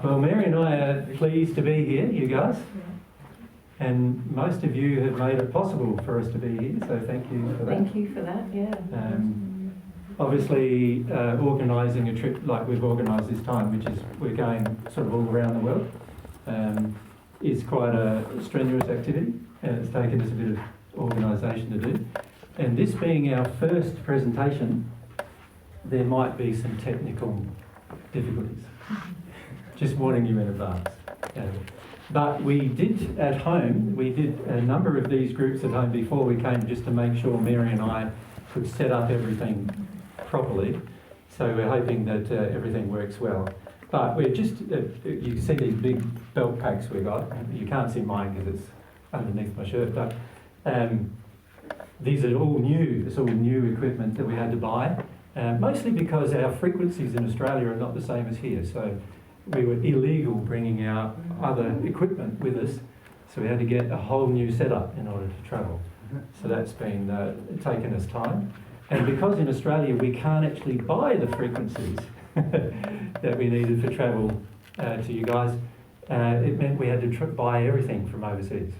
Well, Mary and I are pleased to be here, you guys. And most of you have made it possible for us to be here, so thank you for that. Thank you for that, yeah. Obviously, organising a trip like we've organised this time, which is we're going sort of all around the world, is quite a strenuous activity, and it's taken us a bit of organisation to do. And this being our first presentation, there might be some technical difficulties. Just warning you in advance. But we did at home, we did a number of these groups at home before we came, just to make sure Mary and I could set up everything properly. So we're hoping that everything works well. But we're just, you see these big belt packs we got. You can't see mine because it's underneath my shirt, but these are all new. It's all new equipment that we had to buy, mostly because our frequencies in Australia are not the same as here. So we were illegal bringing our other equipment with us, so we had to get a whole new setup in order to travel. So that's been taken us time. And because in Australia we can't actually buy the frequencies that we needed for travel to you guys, it meant we had to buy everything from overseas.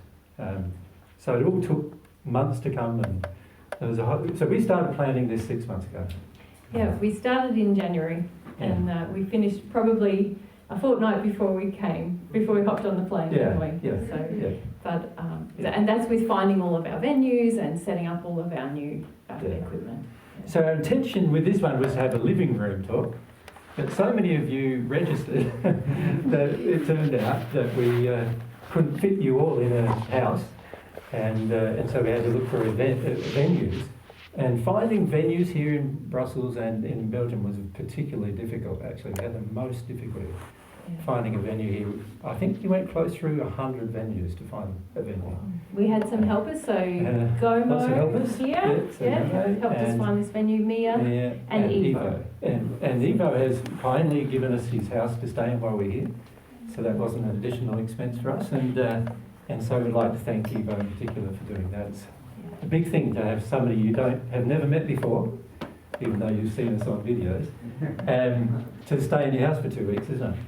So it all took months to come, and there was so we started planning this 6 months ago. Yeah, we started in January, and we finished probably a fortnight before we hopped on the plane. But and that's with finding all of our venues and setting up all of our new equipment. So our intention with this one was to have a living room talk, but so many of you registered that it turned out that we couldn't fit you all in a house, and so we had to look for venues. And finding venues here in Brussels and in Belgium was particularly difficult, actually. We had the most difficulty finding a venue here. I think you went close through 100 venues to find a venue. We had some helpers, so Gomo lots of helpers. Helped us find this venue, Mia and Evo. And Evo has kindly given us his house to stay in while we're here, so that wasn't an additional expense for us. And so we'd like to thank Evo in particular for doing that. It's a big thing to have somebody you have never met before, even though you've seen us on videos, to stay in your house for 2 weeks, isn't it?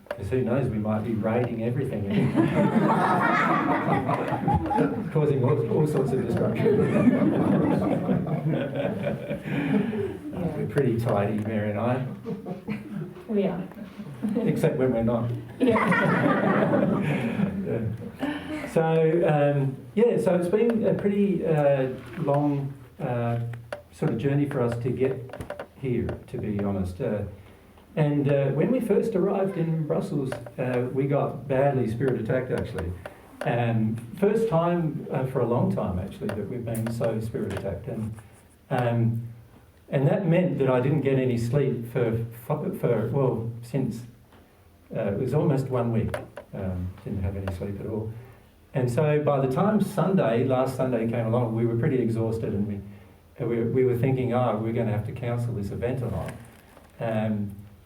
Because who knows, we might be raiding everything and causing all sorts of destruction. We're pretty tidy, Mary and I. We are. Except when we're not. So it's been a pretty long sort of journey for us to get here, to be honest. And when we first arrived in Brussels, we got badly spirit attacked, actually. First time for a long time, actually, that we've been so spirit attacked. And that meant that I didn't get any sleep since it was almost 1 week. Didn't have any sleep at all. And so by the time last Sunday came along, we were pretty exhausted, and we were thinking, we're going to have to cancel this event or not.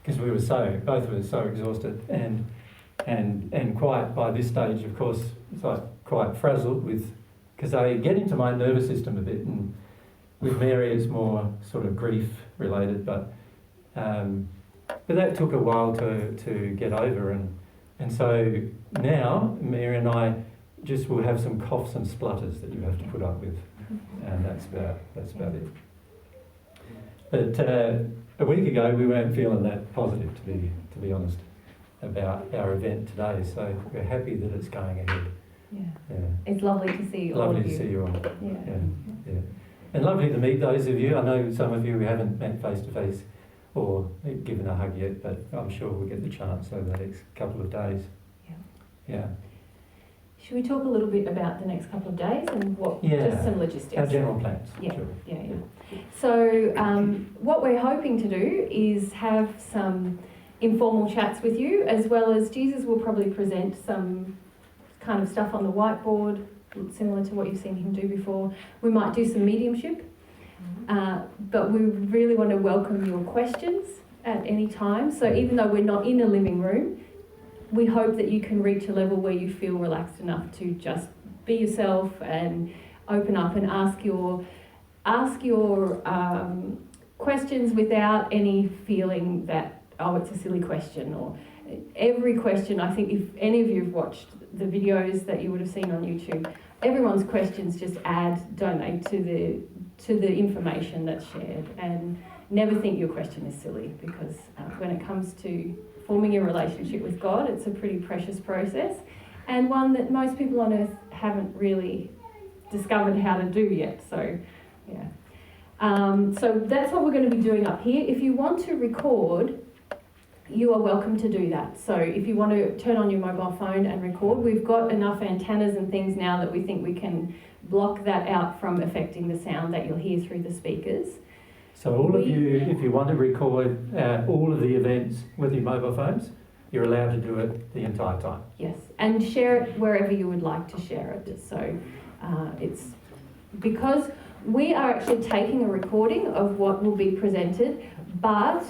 Because we were both of us so exhausted, and quite by this stage, of course, it's like quite frazzled because I get into my nervous system a bit, and with Mary it's more sort of grief related, but that took a while to get over, and so now Mary and I just will have some coughs and splutters that you have to put up with, and that's about it. But a week ago we weren't feeling that positive, to be honest, about our event today. So we're happy that it's going ahead. Yeah. It's lovely to see all of you. Lovely to see you all. Yeah. And lovely to meet those of you. I know some of you we haven't met face to face or given a hug yet, but I'm sure we'll get the chance over the next couple of days. Yeah. Should we talk a little bit about the next couple of days and just some logistics? Our general plans. Yeah. Sure. Yeah. So what we're hoping to do is have some informal chats with you, as well as Jesus will probably present some kind of stuff on the whiteboard, similar to what you've seen him do before. We might do some mediumship, but we really want to welcome your questions at any time. So even though we're not in a living room, we hope that you can reach a level where you feel relaxed enough to just be yourself and open up and ask your questions without any feeling that, oh, it's a silly question. Or every question, I think if any of you have watched the videos that you would have seen on YouTube, everyone's questions just donate to the information that's shared, and never think your question is silly, because when it comes to forming your relationship with God, it's a pretty precious process, and one that most people on earth haven't really discovered how to do yet. So, yeah. So that's what we're going to be doing up here. If you want to record, you are welcome to do that. So if you want to turn on your mobile phone and record, we've got enough antennas and things now that we think we can block that out from affecting the sound that you'll hear through the speakers. So all of you, if you want to record all of the events with your mobile phones, you're allowed to do it the entire time. Yes, and share it wherever you would like to share it. So it's because we are actually taking a recording of what will be presented, but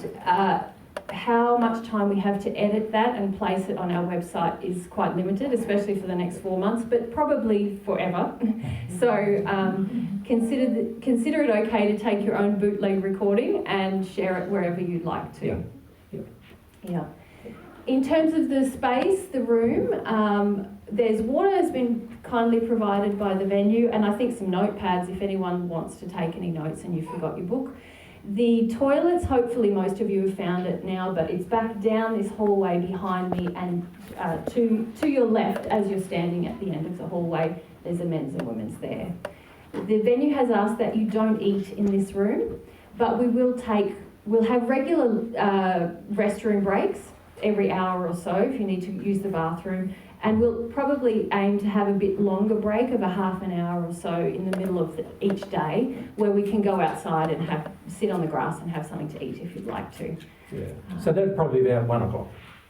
how much time we have to edit that and place it on our website is quite limited, especially for the next 4 months, but probably forever. So consider it okay to take your own bootleg recording and share it wherever you'd like to. Yeah. In terms of the space, the room, there's water has been kindly provided by the venue, and I think some notepads if anyone wants to take any notes and you forgot your book. The toilets, hopefully most of you have found it now, but it's back down this hallway behind me, and to your left as you're standing at the end of the hallway, there's a men's and women's there. The venue has asked that you don't eat in this room, but we'll have regular restroom breaks every hour or so if you need to use the bathroom, and we'll probably aim to have a bit longer break of a half an hour or so in the middle of each day, where we can go outside and sit on the grass and have something to eat if you'd like to. Yeah. So that's probably about 1 o'clock.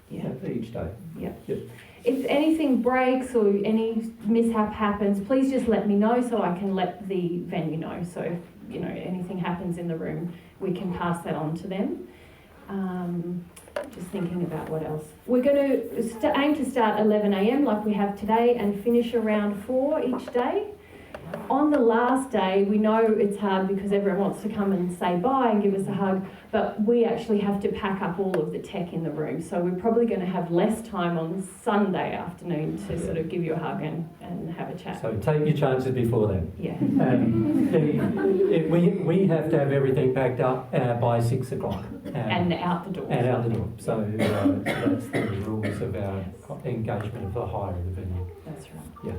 Yeah. Each day. Yeah. Yep. If anything breaks or any mishap happens, please just let me know so I can let the venue know. So if anything happens in the room, we can pass that on to them. Just thinking about what else. We're going to aim to start 11 a.m. like we have today and finish around 4 each day. On the last day, we know it's hard because everyone wants to come and say bye and give us a hug, but we actually have to pack up all of the tech in the room. So we're probably going to have less time on Sunday afternoon to sort of give you a hug and have a chat. So take your chances before then. Yeah. We have to have everything packed up by 6 o'clock. And out the door. And out the door. So that's the rules of our engagement of the hire of the venue. That's right.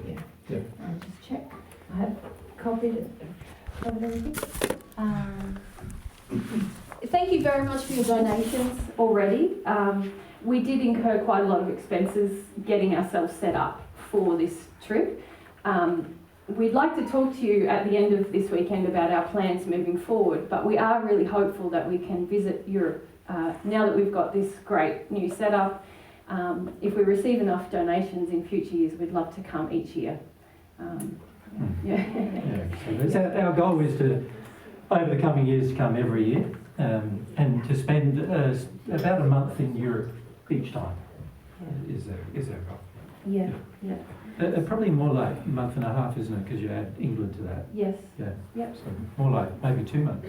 Yeah. I'll just check. I have copied everything. Thank you very much for your donations already. We did incur quite a lot of expenses getting ourselves set up for this trip. We'd like to talk to you at the end of this weekend about our plans moving forward, but we are really hopeful that we can visit Europe now that we've got this great new setup. If we receive enough donations in future years, we'd love to come each year. So our goal is to, over the coming years, to come every year and to spend about a month in Europe each time. Is our goal. Yeah. Probably more like a month and a half, isn't it? Because you add England to that. Yes. Yeah. Yep. So more like maybe 2 months.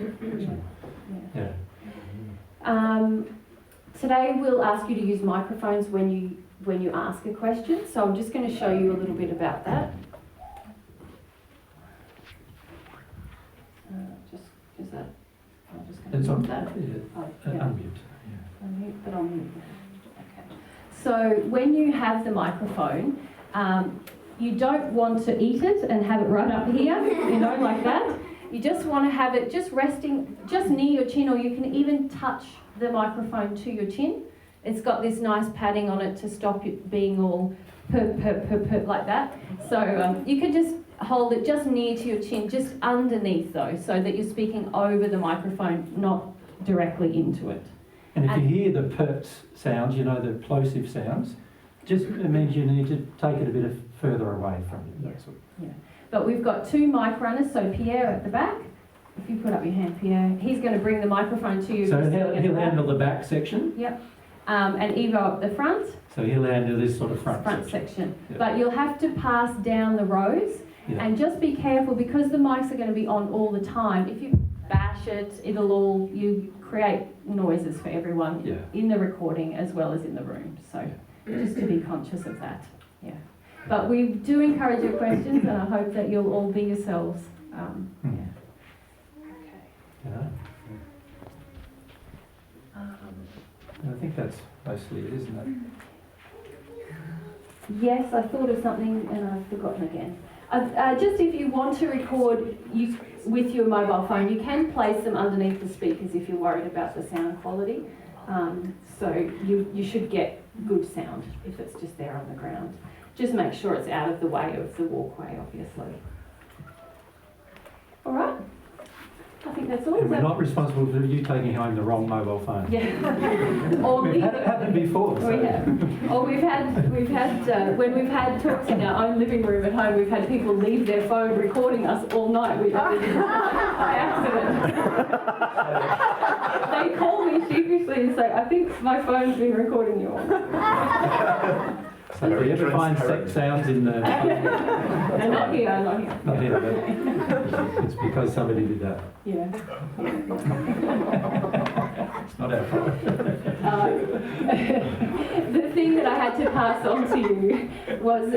Today we'll ask you to use microphones when you ask a question. So I'm just going to show you a little bit about that. Is that? I'm just going to mute that. Unmute. Unmute, but I'll mute. Okay. So when you have the microphone, you don't want to eat it and have it right up here, like that. You just want to have it just resting just near your chin, or you can even touch the microphone to your chin. It's got this nice padding on it to stop it being all like that. So you can just hold it just near to your chin, just underneath though, so that you're speaking over the microphone, not directly into it. And if you hear the pert sounds, the plosive sounds, just it means you need to take it a bit further away from you. Yeah. But we've got 2 mic runners, so Pierre at the back. If you put up your hand, Pierre, he's going to bring the microphone to you. So he'll handle the back section. Yep. and Evo up the front. So he'll handle this sort of front section. Yeah. But you'll have to pass down the rows, and just be careful because the mics are going to be on all the time. If you bash it, you create noises for everyone in the recording as well as in the room. So just to be conscious of that. Yeah. But we do encourage your questions, and I hope that you'll all be yourselves. I think that's mostly it, isn't it? Yes, I thought of something and I've forgotten again. Just if you want to record with your mobile phone, you can place them underneath the speakers if you're worried about the sound quality. So you should get good sound if it's just there on the ground. Just make sure it's out of the way of the walkway, obviously. All right. I think that's all. And we're not responsible for you taking home the wrong mobile phone. Yeah. Or we've had it happen before. So. We have. Or we've had when we've had talks in our own living room at home, we've had people leave their phone recording us all night. We by accident. They call me sheepishly and say, "I think my phone's been recording you all." So if you ever find sex sounds in the... No, not here. Not here, but it's because somebody did that. Yeah. It's not our fault. The thing that I had to pass on to you was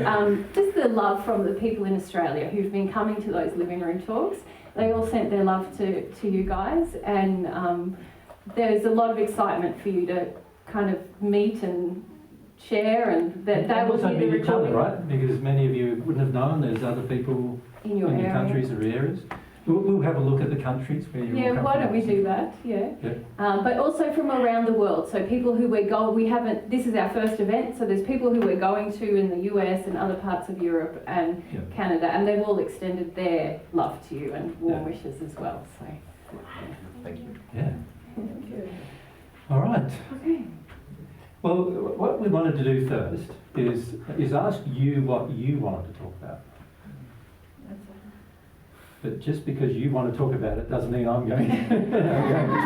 just the love from the people in Australia who've been coming to those living room talks. They all sent their love to you guys, and there's a lot of excitement for you to kind of meet and share, and that they will also hear the meet each other, recording. right? Because many of you wouldn't have known there's other people in your countries or areas. We'll have a look at the countries where you Yeah, all come why from. don't we do that? Yeah. But also from around the world. So people who this is our first event, so there's people who we're going to in the US and other parts of Europe and Canada, and they've all extended their love to you and warm wishes as well. So Thank you. Yeah. thank you. All right. Okay. Well, what we wanted to do first is ask you what you wanted to talk about. But just because you want to talk about it doesn't mean I'm going, I'm going to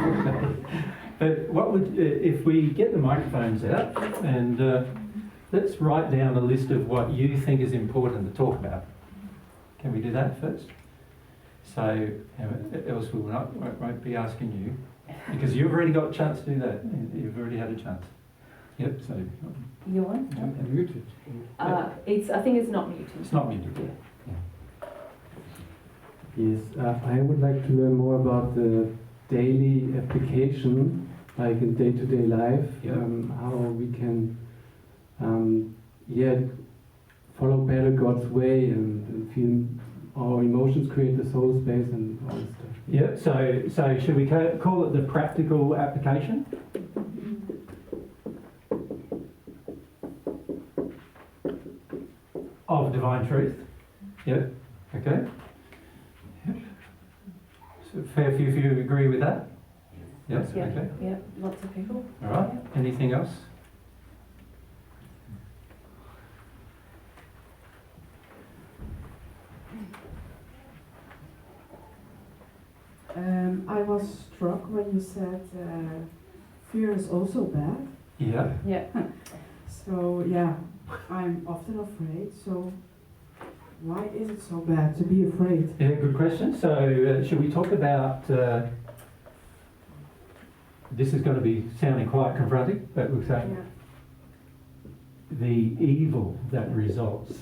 talk about it. But if we get the microphones out and let's write down a list of what you think is important to talk about. Can we do that first? So else we won't be asking you, because you've already got a chance to do that. You've already had a chance. Yep. So You want? muted. I think it's not muted. It's not muted. Yeah. Yes, I would like to learn more about the daily application, like in day-to-day life, how we can, follow better God's way and feel our emotions create the soul space and all this stuff. Yeah. So should we call it the practical application? Of divine truth. Yeah. Okay. Yep. So fair few of you agree with that? Yes. Yeah. Okay. Yeah. Lots of people. All right. Anything else? I was struck when you said fear is also bad. Yeah. Yeah. So yeah, I'm often afraid. So why is it so bad to be afraid? Yeah. Good question. So should we talk about? This is going to be sounding quite confronting, but we'll say the evil that results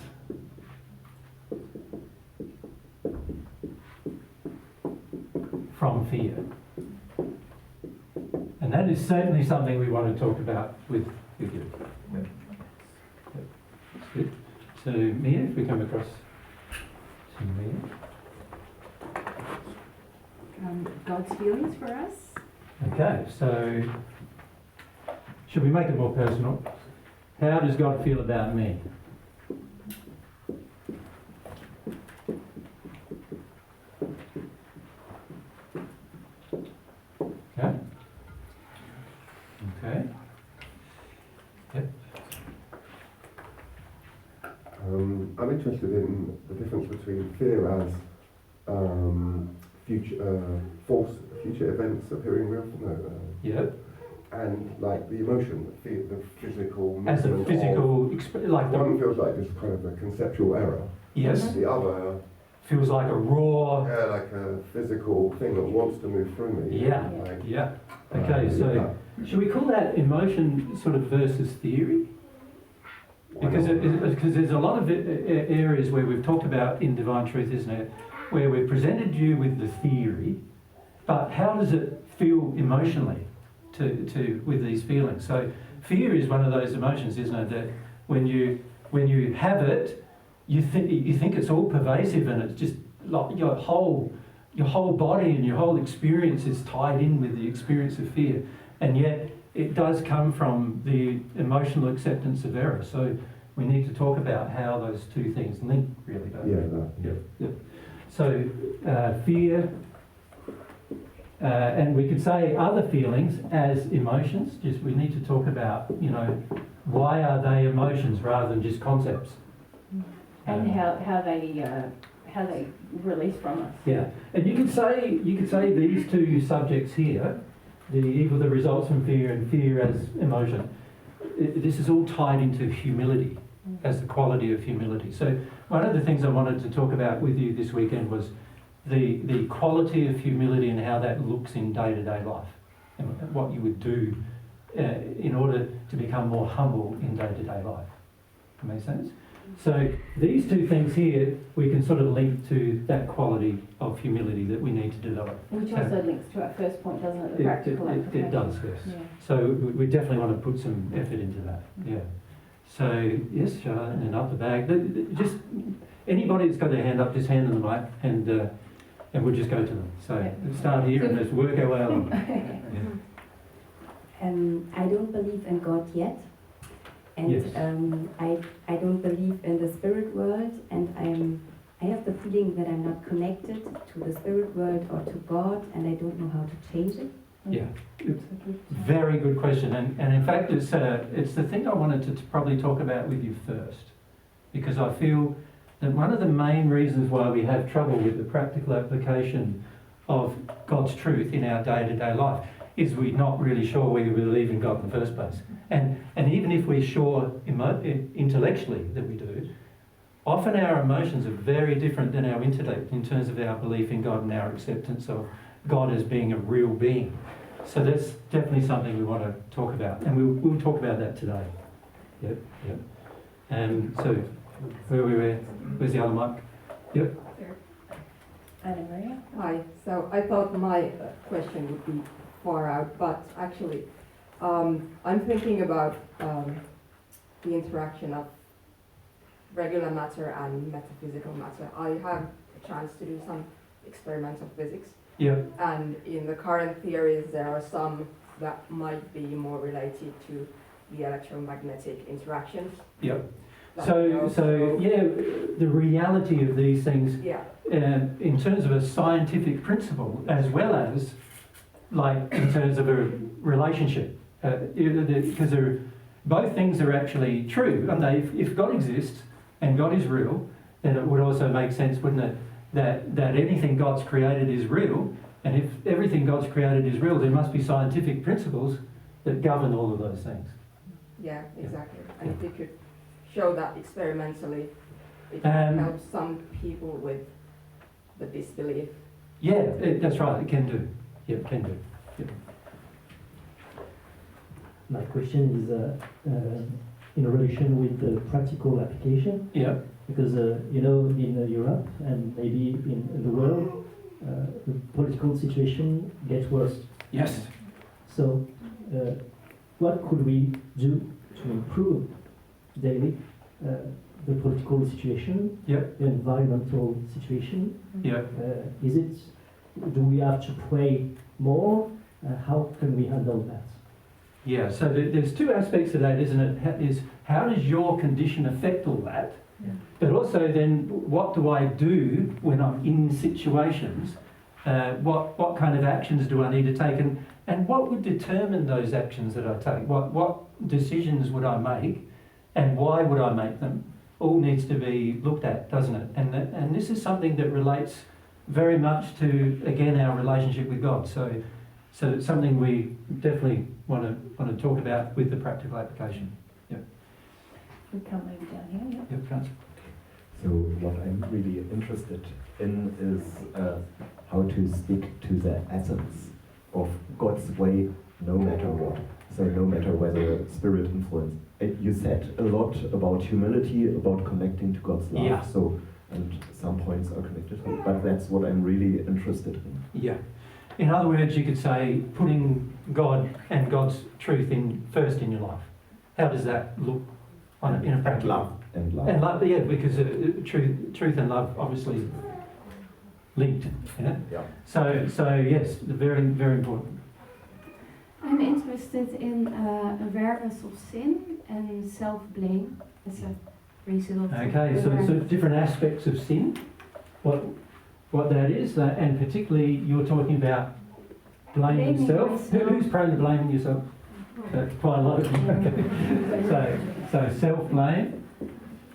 from fear. And that is certainly something we want to talk about with you. Yep. That's good. So Mia, if we come across to Mia. God's feelings for us. Okay, so should we make it more personal? How does God feel about me? Okay. Okay. Yep. I'm interested in the difference between fear as future events appearing real, Yep. and like the emotion, the physical As a movement physical, like of, the, one feels like just kind of a conceptual error. yes, The other, feels like a raw, yeah, like a physical thing that wants to move through me. yeah, Like, yeah. Okay, so should we call that emotion sort of versus theory? Because there's a lot of areas where we've talked about in Divine Truth, isn't it? Where we've presented you with the theory, but how does it feel emotionally to with these feelings? So fear is one of those emotions, isn't it? That when you have it, you think it's all pervasive and it's just like your whole body and your whole experience is tied in with the experience of fear, and yet it does come from the emotional acceptance of error. So we need to talk about how those two things link, really, don't we? yeah, So fear, and we could say other feelings as emotions. Just we need to talk about, why are they emotions rather than just concepts? And how they release from us. Yeah, and you could say these two subjects here, the results from fear and fear as emotion. This is all tied into humility, as the quality of humility. So one of the things I wanted to talk about with you this weekend was the quality of humility and how that looks in day-to-day life, and what you would do in order to become more humble in day-to-day life. That makes sense? So these two things here, we can sort of link to that quality of humility that we need to develop. Which also links to our first point, doesn't it? The practical application. It does, yes. Yeah. So we definitely want to put some effort into that. Yeah. So yes, Charlotte, and up the bag. Just anybody that's got their hand up, just hand them the mic, and we'll just go to them. So let's start here and let's work our way along. I don't believe in God yet. And Yes. I don't believe in the spirit world, and I have the feeling that I'm not connected to the spirit world or to God, and I don't know how to change it. Yeah, very good question, and in fact it's the thing I wanted to probably talk about with you first, because I feel that one of the main reasons why we have trouble with the practical application of God's truth in our day-to-day life is we're not really sure whether we believe in God in the first place. And even if we're sure intellectually that we do, often our emotions are very different than our intellect in terms of our belief in God and our acceptance of God as being a real being. So that's definitely something we want to talk about, and we'll talk about that today. Yep. So where's the other mic? Yep. Anna Maria? Hi, so I thought my question would be far out, but actually I'm thinking about the interaction of regular matter and metaphysical matter. I have a chance to do some experimental physics, Yep. and in the current theories there are some that might be more related to the electromagnetic interactions. Yep. That So yeah, the reality of these things yeah. in terms of a scientific principle, as well as like in terms of a relationship, because both things are actually true. And if God exists and God is real, then it would also make sense, wouldn't it, that anything God's created is real, and if everything God's created is real, there must be scientific principles that govern all of those things. Yeah, exactly. And if you could show that experimentally, it could help some people with the disbelief. Yeah, that's right, it can do. Yeah, it can do. Yeah. My question is in relation with the practical application, Yeah. because in Europe and maybe in the world, the political situation gets worse. Yes. So, what could we do to improve daily the political situation, Yep. the environmental situation? Yep. Do we have to pray more? How can we handle that? Yeah, so there's two aspects to that, isn't it? How does your condition affect all that? Yeah. But also then, what do I do when I'm in situations? What kind of actions do I need to take? And what would determine those actions that I take? What decisions would I make? And why would I make them? All needs to be looked at, doesn't it? And this is something that relates very much to, again, our relationship with God. So So it's something we definitely want to talk about with the practical application. Yep. We come over down here. Yep, Francis. So what I'm really interested in is how to stick to the essence of God's way, no matter what. So no matter whether spirit influence. You said a lot about humility, about connecting to God's love. Yeah. So, and some points are connected, but that's what I'm really interested in. Yeah. In other words, you could say putting God and God's truth first in your life. How does that look in a practical? Love. And love. And love, yeah, because truth and love obviously linked. Yeah. Yeah. So yes, very, very important. I'm interested in awareness of sin and self-blame as a result. Okay, so different aspects of sin, what that is, and particularly you're talking about blaming yourself. Who's prone to blaming yourself? Quite a lot of you. Okay. So self-blame,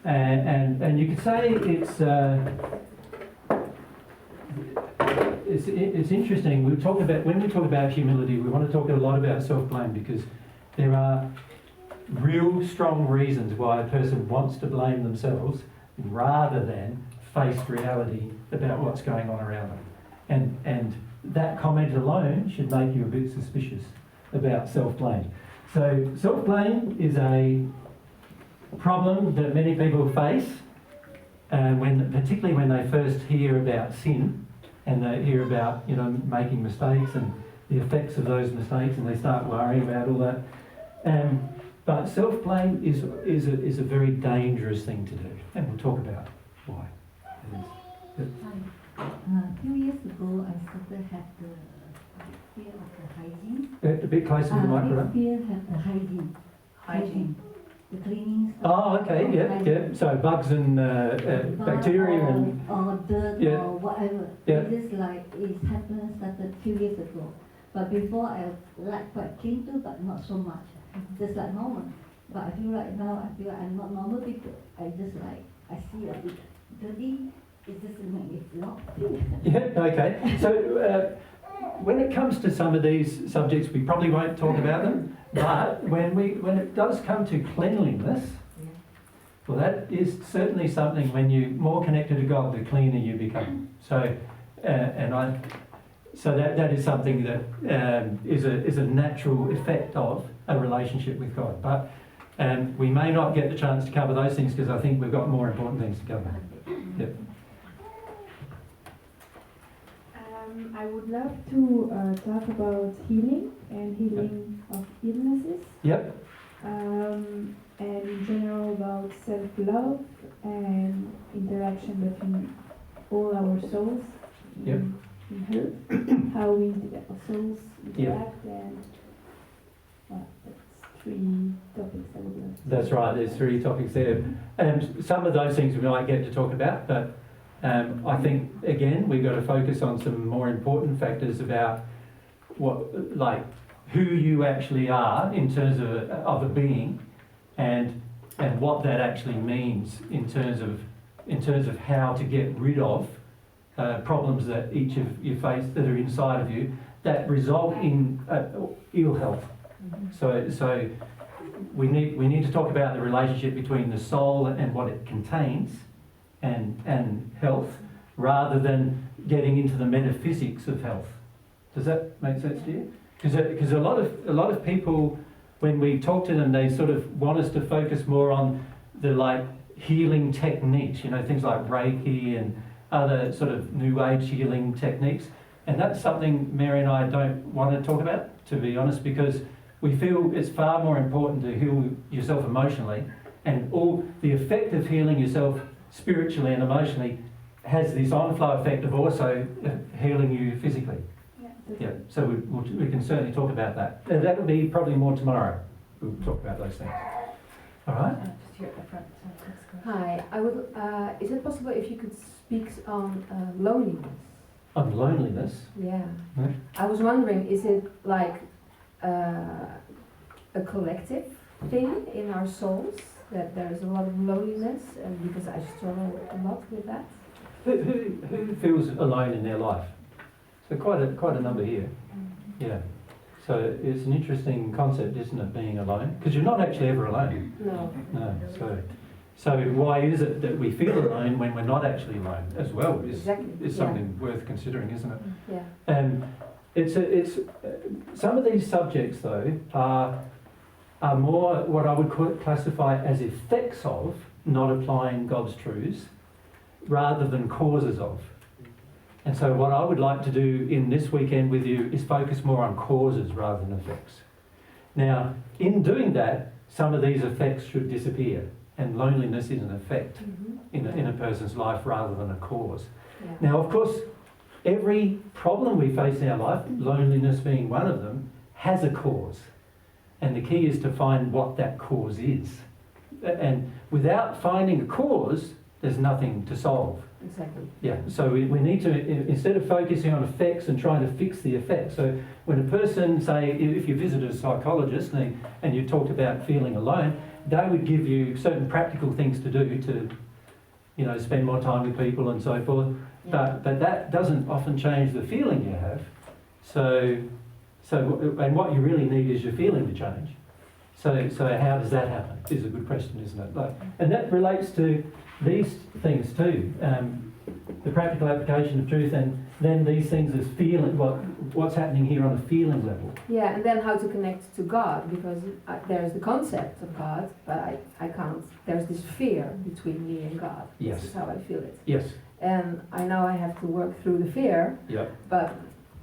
and you could say it's interesting. When we talk about humility, we want to talk a lot about self-blame because there are real strong reasons why a person wants to blame themselves rather than face reality about what's going on around them. And that comment alone should make you a bit suspicious about self-blame. So self-blame is a problem that many people face, particularly when they first hear about sin and they hear about making mistakes and the effects of those mistakes, and they start worrying about all that. But self-blame is a very dangerous thing to do, and we'll talk about why it is. Yep. Hi. A few years ago, I started have the fear of the hygiene. A bit closer to the microphone. Fear have the hygiene. The cleaning stuff. Oh, okay, yeah. So bugs and bacteria and or dirt or whatever. Yeah. It is like it happened started a few years ago. But before I like quite clean too, but not so much. Just like normal. But I feel right now, I feel like I'm not normal people. I just like, I see a bit dirty, it just makes me not feel. Yeah, okay. So when it comes to some of these subjects, we probably won't talk about them, but when it does come to cleanliness, well, that is certainly something. When you're more connected to God, the cleaner you become. So, so that is something that is a natural effect of a relationship with God. But we may not get the chance to cover those things because I think we've got more important things to cover. Yep. I would love to talk about healing and healing of illnesses. Yep. And in general about self-love and interaction between all our souls Yep. in her, how we our souls interact, and that's 3 topics I would love to That's right, there's 3 topics there. And some of those things we might get to talk about, but I think, again, we've got to focus on some more important factors about who you actually are in terms of a being, and what that actually means in terms of how to get rid of problems that each of you face that are inside of you that result in ill health. So we need to talk about the relationship between the soul and what it contains and health, rather than getting into the metaphysics of health. Does that make sense to you? Because a lot of people, when we talk to them, they sort of want us to focus more on the healing techniques, things like Reiki and other sort of New Age healing techniques. And that's something Mary and I don't want to talk about, to be honest, because we feel it's far more important to heal yourself emotionally, and all the effect of healing yourself spiritually and emotionally has this on-flow effect of also healing you physically. Yeah. So we can certainly talk about that. And that will be probably more tomorrow. We'll talk about those things. All right. Just here at the front. Hi. I would. Is it possible if you could speak on loneliness? On loneliness. Yeah. Yeah. I was wondering, is it like a collective thing in our souls, that there is a lot of loneliness, and because I struggle a lot with that? Who feels alone in their life? So quite a number here. Yeah. So it's an interesting concept, isn't it, being alone? Because you're not actually ever alone. No. No. So why is it that we feel alone when we're not actually alone as well? Is something worth considering, isn't it? Yeah. Some of these subjects though are more what I would classify as effects of not applying God's truths rather than causes of. And so what I would like to do in this weekend with you is focus more on causes rather than effects. Now, in doing that, some of these effects should disappear, and loneliness is an effect in a person's life rather than a cause. Yeah. Now, of course, every problem we face in our life, loneliness being one of them, has a cause. And the key is to find what that cause is. And without finding a cause, there's nothing to solve. Exactly. Yeah, so we need to, instead of focusing on effects and trying to fix the effects, so when a person, say, if you visited a psychologist and you talked about feeling alone, they would give you certain practical things to do to, you know, spend more time with people and so forth, but that doesn't often change the feeling you have. And what you really need is your feeling to change. So how does that happen? Is a good question, isn't it? And that relates to these things too, the practical application of truth, and then these things as feeling, what's happening here on a feeling level. Yeah, and then how to connect to God, because there's the concept of God, but I can't. There's this fear between me and God. Yes. This is how I feel it. Yes. And I know I have to work through the fear. Yeah. But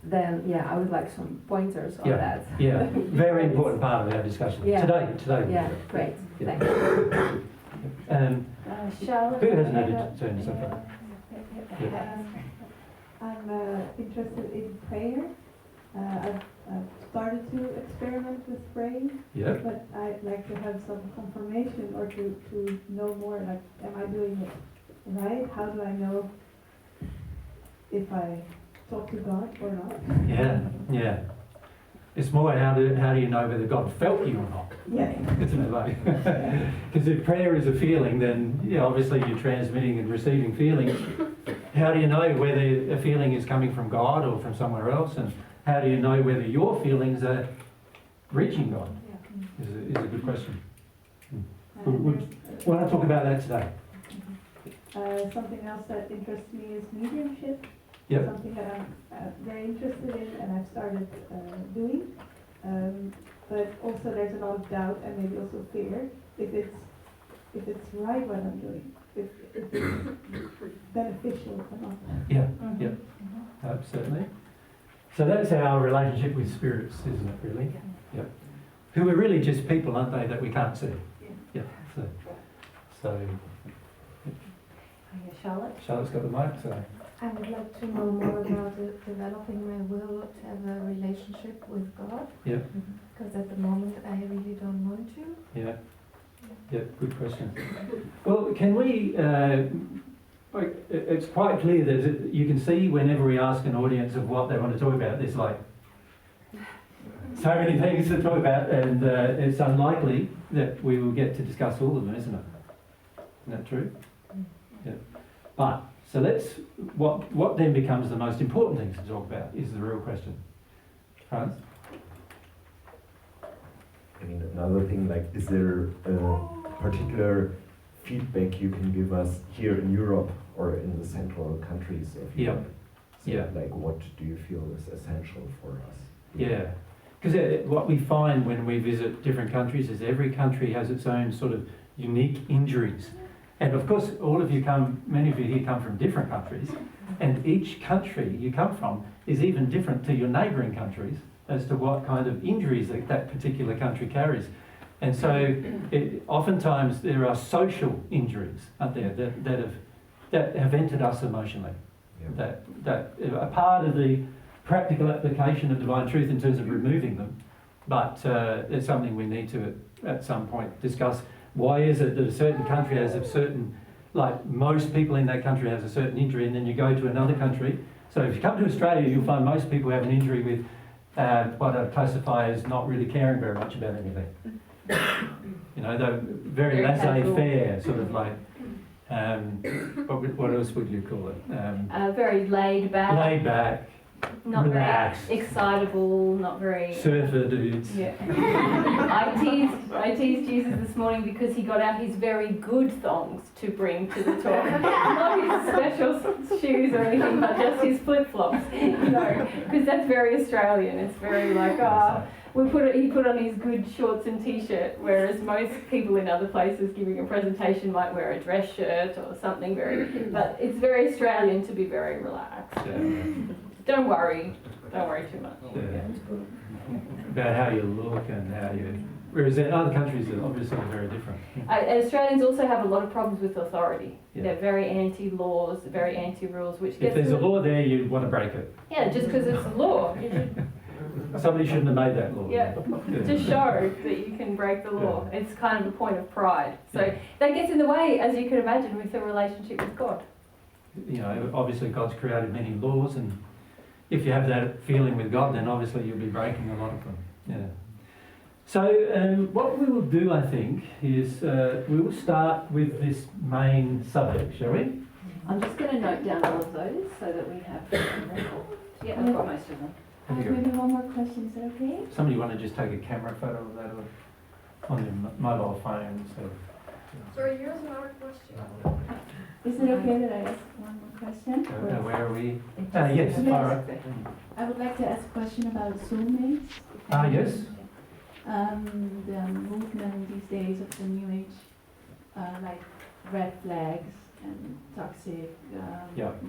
then, I would like some pointers on that. Yeah, very important part of our discussion today. Yeah, great. Yeah. Thank you. Charlotte, Who hasn't had a turn to something? I'm interested in prayer. I've started to experiment with praying, but I'd like to have some confirmation or to know more, like, am I doing it right? How do I know if I talk to God or not? Yeah. It's more how do you know whether God felt you or not? Yeah. Isn't it like? Because if prayer is a feeling, then obviously you're transmitting and receiving feelings. How do you know whether a feeling is coming from God or from somewhere else? And how do you know whether your feelings are reaching God? Is a good question. We want to talk about that today. Something else that interests me is mediumship. Yep. Something that I'm very interested in and I've started doing. But also there's a lot of doubt and maybe also fear if it's right what I'm doing, if it's beneficial or not. Yeah. Certainly. So that's our relationship with spirits, isn't it, really? Yeah. Who are really just people, aren't they, that we can't see? Yeah. So Charlotte's got the mic, so. I would like to know more about developing my will to have a relationship with God. Yeah. Because at the moment I really don't want to. Yeah. Yeah, good question. Well, can we, it's quite clear that you can see whenever we ask an audience of what they want to talk about, there's like so many things to talk about, and it's unlikely that we will get to discuss all of them, isn't it? Isn't that true? Yeah. But, so what then becomes the most important thing to talk about is the real question. Franz? I mean, another thing, like, is there a particular feedback you can give us here in Europe or in the central countries of Europe? So, like, what do you feel is essential for us? Yeah, because what we find when we visit different countries is every country has its own sort of unique injuries. And of course, many of you here come from different countries, and each country you come from is even different to your neighbouring countries as to what kind of injuries that particular country carries. And so oftentimes there are social injuries out there that have entered us emotionally, that are part of the practical application of divine truth in terms of removing them, but it's something we need to at some point discuss. Why is it that a certain country has a certain, like most people in that country has a certain injury, and then you go to another country. So if you come to Australia, you'll find most people have an injury with what I'd classip as not really caring very much about anything. You know, they're very laissez-faire, sort of like, what else would you call it? Very laid back. Laid back, not Relaxed. very excitable, not very... Surfer dudes. Yeah. I teased Jesus this morning because he got out his very good thongs to bring to the talk. Not his special shoes or anything, but just his flip-flops. Because that's very Australian. It's very like, he put on his good shorts and t-shirt, whereas most people in other places giving a presentation might wear a dress shirt or something very... But it's very Australian to be very relaxed. Yeah. Don't worry too much. Yeah. About how you look and how you... Whereas in other countries, they're obviously very different. Australians also have a lot of problems with authority. Yeah. They're very anti-laws, very anti-rules, which gets... If there's a law there, you want to break it. Yeah, just because it's a law. Somebody shouldn't have made that law. Yeah, to show that you can break the law. Yeah. It's kind of a point of pride. So that gets in the way, as you can imagine, with the relationship with God. You know, obviously God's created many laws, and if you have that feeling with God, then obviously you'll be breaking a lot of them. Yeah. So what we will do, I think, is we will start with this main subject, shall we? I'm just going to note down all of those so that we have record. Yeah, I've got most of them. Maybe one more question, is that okay? Somebody want to just take a camera photo of that on your mobile phone? So. Sorry, here's another question. Is it okay that I ask one more question? Where are we? Yes, Farah. I would like to ask a question about soulmates. Yes. The movement these days of the New Age, like red flags and toxic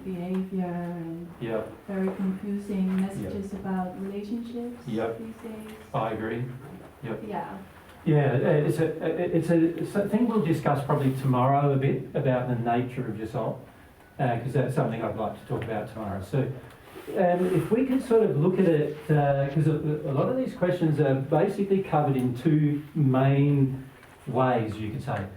behavior and very confusing messages about relationships these days. I agree. Yeah. Yeah, it's a thing we'll discuss probably tomorrow a bit about the nature of your soul, because that's something I'd like to talk about tomorrow. So if we could sort of look at it, because a lot of these questions are basically covered in two main ways, you could say.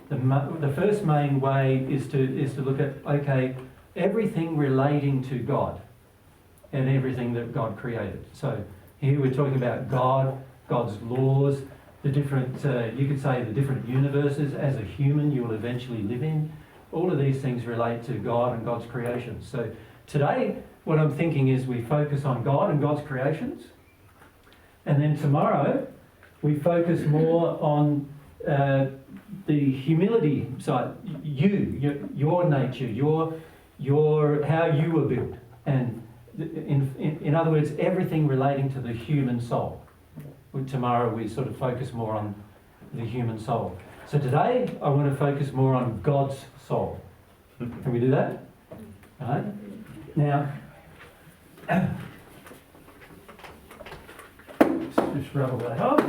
The first main way is to look at, okay, everything relating to God and everything that God created. So here we're talking about God, God's laws, the different, you could say the different universes as a human you will eventually live in. All of these things relate to God and God's creations. So today, what I'm thinking is we focus on God and God's creations. And then tomorrow, we focus more on the humility side, your nature, your how you were built. And in other words, everything relating to the human soul. Tomorrow we sort of focus more on the human soul. So today I want to focus more on God's soul. Can we do that? All right. Now, just rub that off.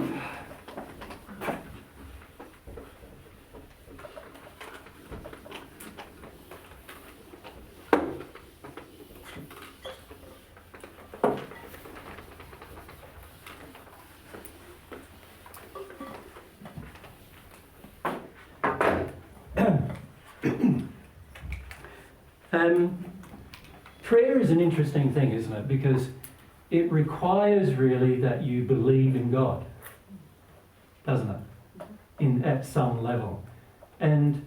Prayer is an interesting thing, isn't it? Because it requires really that you believe in God, doesn't it? At some level. And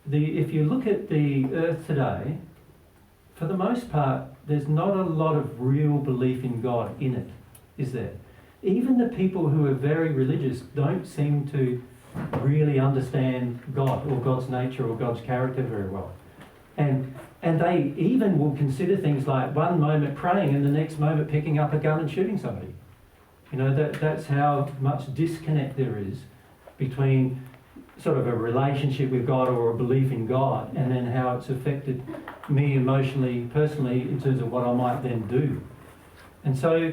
if you look at the earth today, for the most part, there's not a lot of real belief in God in it, is there? Even the people who are very religious don't seem to really understand God or God's nature or God's character very well. And they even will consider things like one moment praying and the next moment picking up a gun and shooting somebody. You know, that's how much disconnect there is between sort of a relationship with God or a belief in God and then how it's affected me emotionally, personally, in terms of what I might then do. And so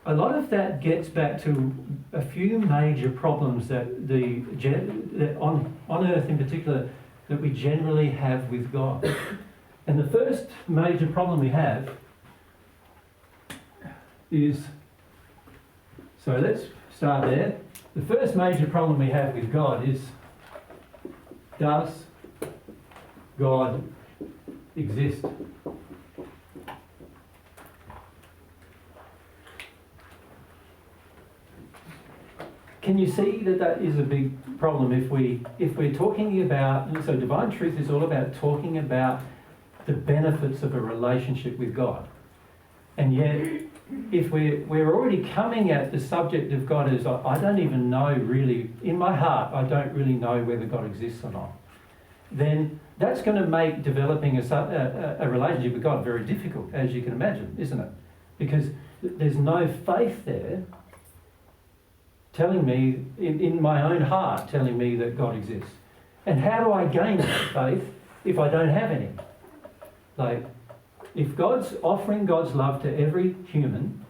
a lot of that gets back to a few major problems that on earth in particular that we generally have with God. And the first major problem we have is, so let's start there. The first major problem we have with God is, does God exist? Can you see that is a big problem if we're talking about, so divine truth is all about talking about the benefits of a relationship with God. And yet, if we're already coming at the subject of God as I don't even know really, in my heart, I don't really know whether God exists or not, then that's going to make developing a relationship with God very difficult, as you can imagine, isn't it? Because there's no faith there telling me, in my own heart, telling me that God exists. And how do I gain that faith if I don't have any? Like, if God's offering God's love to every human,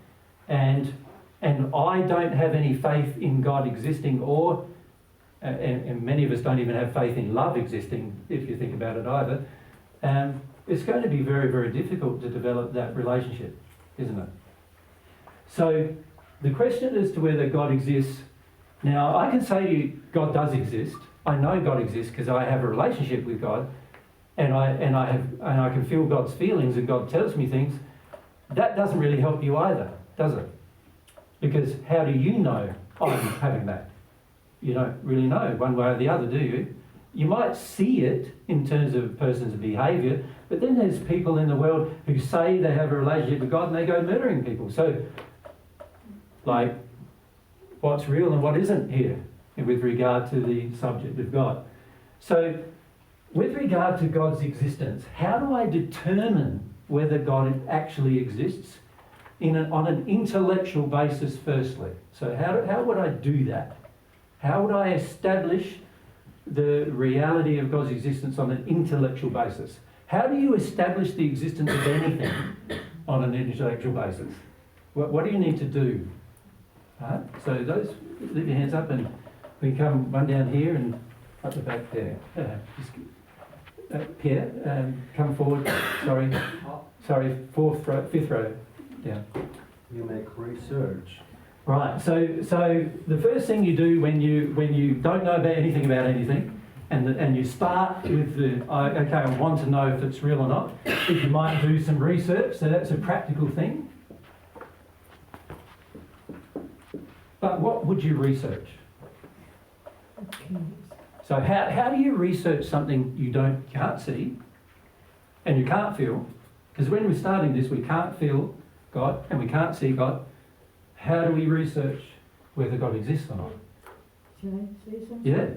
and I don't have any faith in God existing, or and many of us don't even have faith in love existing, if you think about it either, it's going to be very, very difficult to develop that relationship, isn't it? So the question as to whether God exists, now I can say to you, God does exist. I know God exists because I have a relationship with God, and I can feel God's feelings, and God tells me things. That doesn't really help you either, does it? Because how do you know I'm having that? You don't really know one way or the other, do you? You might see it in terms of a person's behaviour, but then there's people in the world who say they have a relationship with God and they go murdering people. So, like, what's real and what isn't here with regard to the subject of God? So, with regard to God's existence, how do I determine whether God actually exists on an intellectual basis firstly? So how would I do that? How would I establish the reality of God's existence on an intellectual basis? How do you establish the existence of anything on an intellectual basis? What do you need to do? Right? So those, leave your hands up, and we come one down here and up the back there. Pierre, come forward. Sorry, fifth row. Yeah. You make research. Right. So the first thing you do when you don't know about anything, and you start with okay, I want to know if it's real or not, is you might do some research. So that's a practical thing. But what would you research? Okay. So how do you research something you can't see and you can't feel? Because when we're starting this, we can't feel God and we can't see God. How do we research whether God exists or not? Shall I say something? Yeah.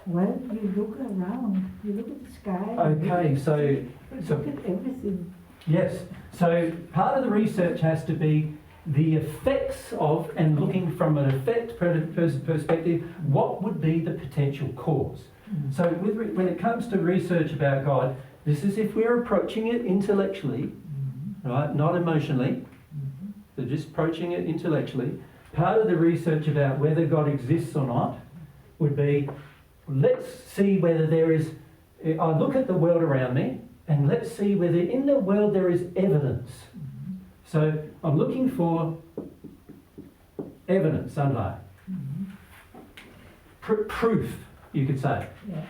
Well, you look around, you look at the sky. Okay, so look at everything. Yes. So part of the research has to be the effects of, and looking from an effect perspective, what would be the potential cause? So when it comes to research about God, this is if we're approaching it intellectually, right, not emotionally, so just approaching it intellectually. Part of the research about whether God exists or not would be, let's see whether there is, I look at the world around me, and let's see whether in the world there is evidence. So I'm looking for evidence, aren't I? Proof, you could say. Yeah.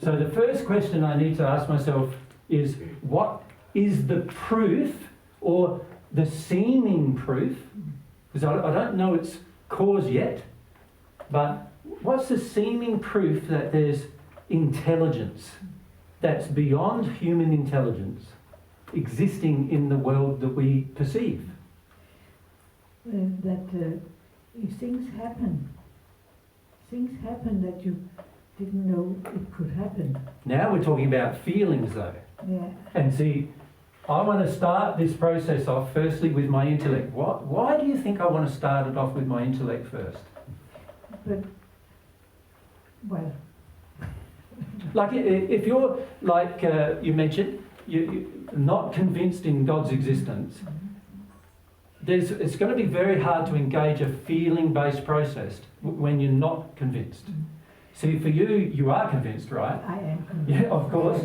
So the first question I need to ask myself is, what is the proof or the seeming proof? Because I don't know its cause yet, but what's the seeming proof that there's intelligence that's beyond human intelligence existing in the world that we perceive? Things happen. Things happen that you didn't know it could happen. Now we're talking about feelings though. Yeah. And see, I want to start this process off firstly with my intellect. Why do you think I want to start it off with my intellect first? But, well... Like if you're, like you mentioned, you're not convinced in God's existence, it's going to be very hard to engage a feeling-based process when you're not convinced. See, for you, you are convinced, right? I am convinced. Yeah, of course.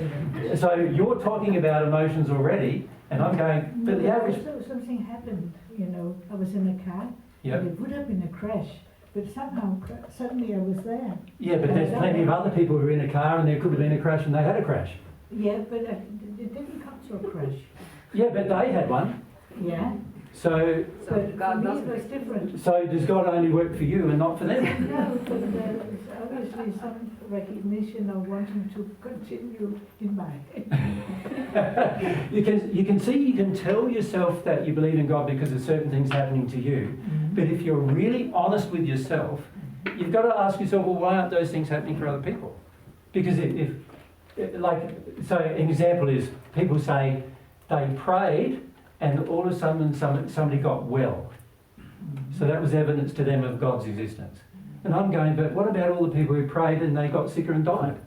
So you're talking about emotions already, and I'm going, but the average... Something happened, I was in a car, and it would have been a crash, but somehow, suddenly I was there. Yeah, but there's plenty of other people who were in a car, and there could have been a crash, and they had a crash. Yeah, but it didn't come to a crash. Yeah, but they had one. Yeah. So God for me it was different. So does God only work for you and not for them? No, but there's obviously some recognition of wanting to continue in my You can tell yourself that you believe in God because of certain things happening to you. But if you're really honest with yourself, you've got to ask yourself, well, why aren't those things happening for other people? Because so an example is people say they prayed and all of a sudden somebody got well. So that was evidence to them of God's existence. And I'm going, but what about all the people who prayed and they got sicker and died?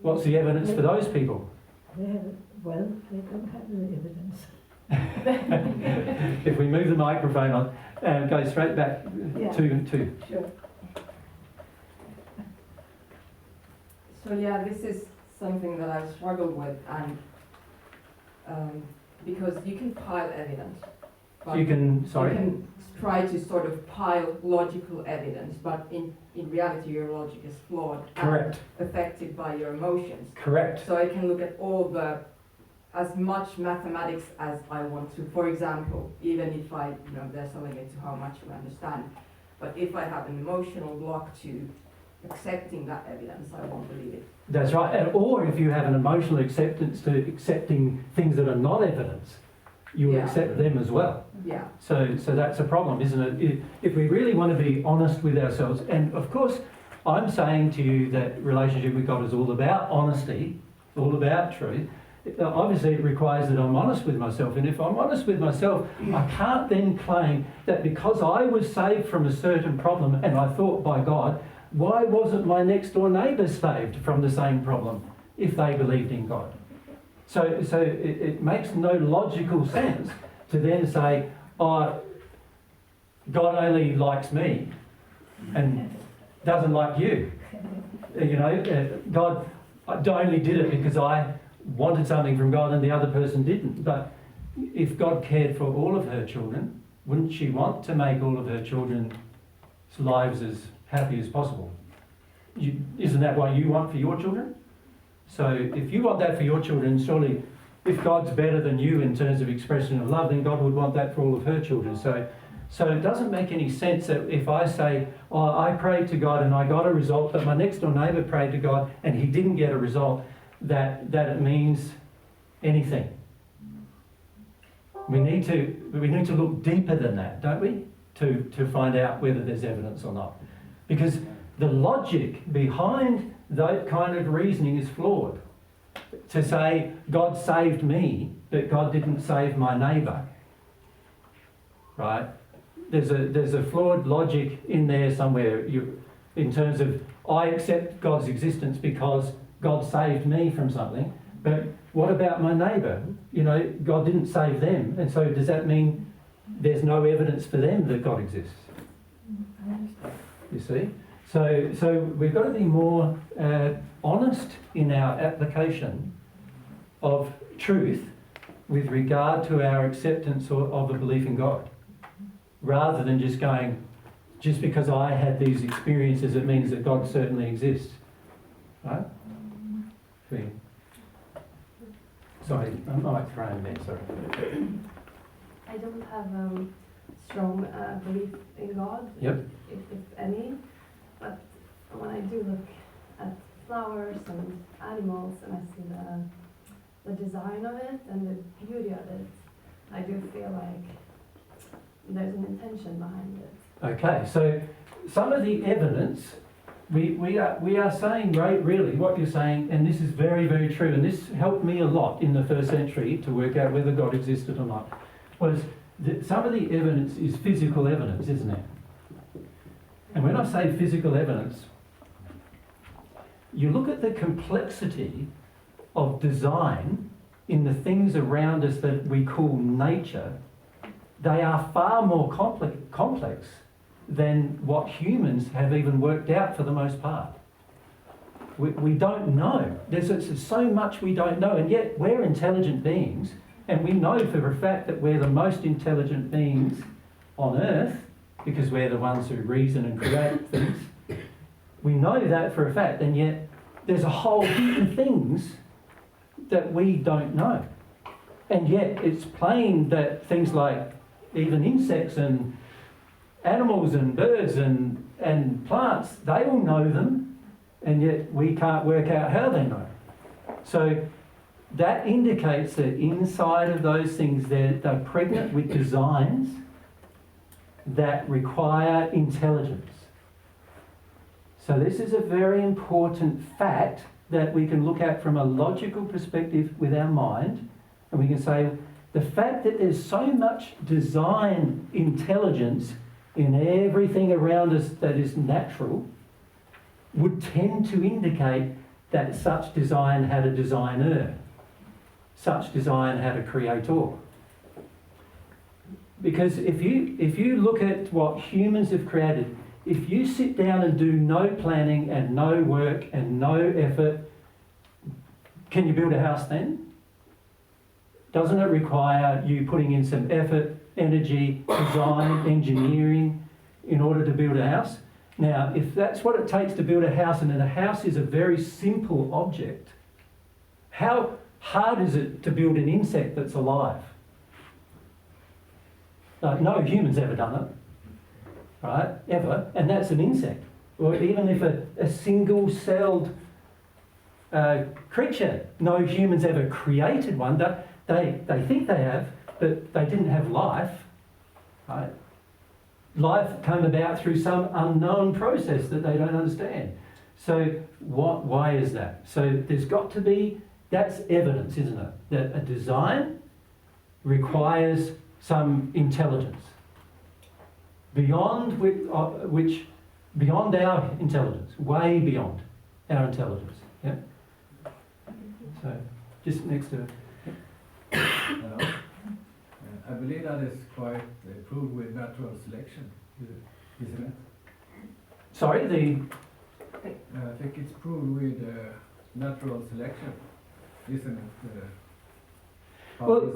What's the evidence for those people? They don't have the evidence. If we move the microphone on and go straight back to. Sure. So yeah, this is something that I've struggled with, and because you can pile evidence. You can try to sort of pile logical evidence, but in reality your logic is flawed. Correct. And affected by your emotions. Correct. So I can look at as much mathematics as I want to. For example, even if there's a limit to how much we understand. But if I have an emotional block to accepting that evidence, I won't believe it. That's right. Or if you have an emotional acceptance to accepting things that are not evidence, you will accept them as well. Yeah. So that's a problem, isn't it? If we really want to be honest with ourselves, and of course, I'm saying to you that relationship with God is all about honesty, all about truth. Obviously, it requires that I'm honest with myself. And if I'm honest with myself, I can't then claim that because I was saved from a certain problem and I thought by God, why wasn't my next door neighbour saved from the same problem if they believed in God? So it makes no logical sense to then say, oh, God only likes me and doesn't like you. God only did it because I wanted something from God and the other person didn't. But if God cared for all of her children, wouldn't she want to make all of her children's lives as happy as possible? Isn't that what you want for your children? So if you want that for your children, surely if God's better than you in terms of expression of love, then God would want that for all of her children. So it doesn't make any sense that if I say, oh, I prayed to God and I got a result, but my next door neighbour prayed to God and he didn't get a result, that it means anything. We need to look deeper than that, don't we? To find out whether there's evidence or not. Because the logic behind that kind of reasoning is flawed. To say God saved me, but God didn't save my neighbour, right? There's a flawed logic in there somewhere. In terms of I accept God's existence because God saved me from something, but what about my neighbour? God didn't save them, and so does that mean there's no evidence for them that God exists? You see? So we've got to be more honest in our application of truth with regard to our acceptance of a belief in God, rather than just going, just because I had these experiences, it means that God certainly exists. Right? Sorry, I might throw in there, sorry. I don't have strong belief in God, Yep. if any, but when I do look at flowers and animals and I see the design of it and the beauty of it, I do feel like there's an intention behind it. Okay, so some of the evidence we are saying, right, really what you're saying, and this is very, very true, and this helped me a lot in the first century to work out whether God existed or not, was that some of the evidence is physical evidence, isn't it? And when I say physical evidence, you look at the complexity of design in the things around us that we call nature, they are far more complex than what humans have even worked out for the most part. We don't know. There's so much we don't know, and yet we're intelligent beings, and we know for a fact that we're the most intelligent beings on earth because we're the ones who reason and create things. We know that for a fact, and yet there's a whole heap of things that we don't know. And yet it's plain that things like even insects and animals and birds and plants, they all know them, and yet we can't work out how they know. So that indicates that inside of those things they're pregnant with designs that require intelligence. So this is a very important fact that we can look at from a logical perspective with our mind, and we can say the fact that there's so much design intelligence in everything around us that is natural would tend to indicate that such design had a designer, such design had a creator. Because if you look at what humans have created, if you sit down and do no planning and no work and no effort, can you build a house then? Doesn't it require you putting in some effort, energy, design, engineering in order to build a house? Now, if that's what it takes to build a house, and then a house is a very simple object, how hard is it to build an insect that's alive? No human's ever done it, right? Ever, and that's an insect. Or even if a single-celled creature, no human's ever created one. They think they have, but they didn't have life, right? Life came about through some unknown process that they don't understand. So why is that? So there's got to be, that's evidence, isn't it? That a design requires some intelligence beyond beyond our intelligence, way beyond our intelligence. Yeah. So just next to it. Hello. I believe that is quite proved with natural selection, isn't it? Sorry, I think it's proved with natural selection, isn't it? Well,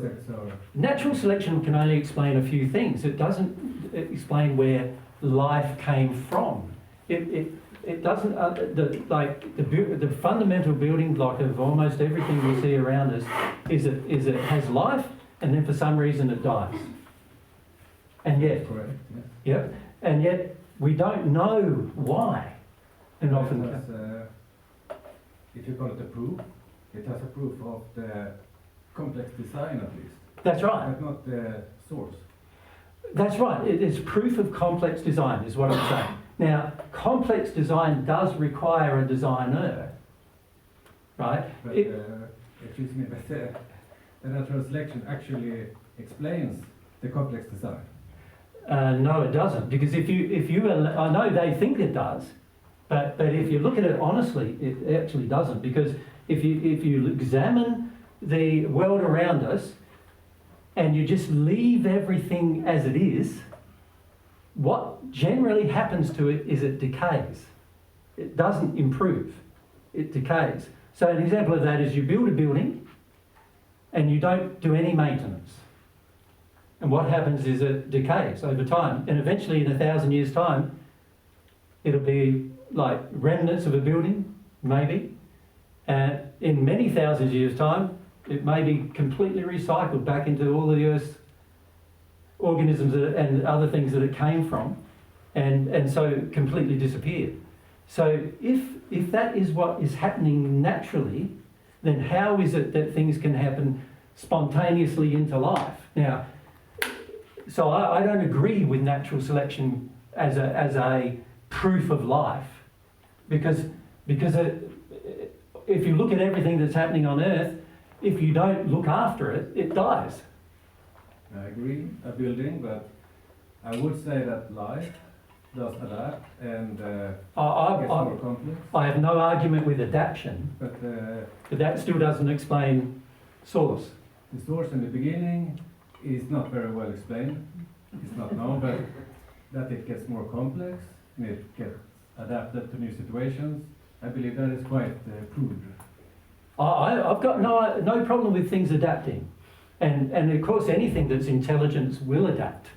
natural selection can only explain a few things. It doesn't explain where life came from. It doesn't, the fundamental building block of almost everything we see around us is it has life, and then for some reason it dies. And yet, correct, yeah, and yet we don't know why. And often, if you call it a proof, it has a proof of the complex design at least. That's right. But not the source. That's right. It is proof of complex design, is what I'm saying. Now, complex design does require a designer, right? But excuse me, but the natural selection actually explains the complex design. No, it doesn't, because if you I know they think it does, but if you look at it honestly, it actually doesn't, because if you examine the world around us and you just leave everything as it is, what generally happens to it is it decays. It doesn't improve, it decays. So an example of that is you build a building and you don't do any maintenance. And what happens is it decays over time. And eventually in 1,000 years' time, it'll be like remnants of a building, maybe. And in many thousands of years' time, it may be completely recycled back into all the Earth's organisms and other things that it came from, and so completely disappeared. So if that is what is happening naturally, then how is it that things can happen spontaneously into life? Now, so I don't agree with natural selection as a proof of life, because if you look at everything that's happening on Earth, if you don't look after it, it dies. I agree, a building, but I would say that life does adapt and gets more complex. I have no argument with adaptation, but that still doesn't explain source. The source in the beginning is not very well explained. It's not known, but that it gets more complex and it gets adapted to new situations, I believe that is quite proved. I've got no problem with things adapting. And of course, anything that's intelligence will adapt.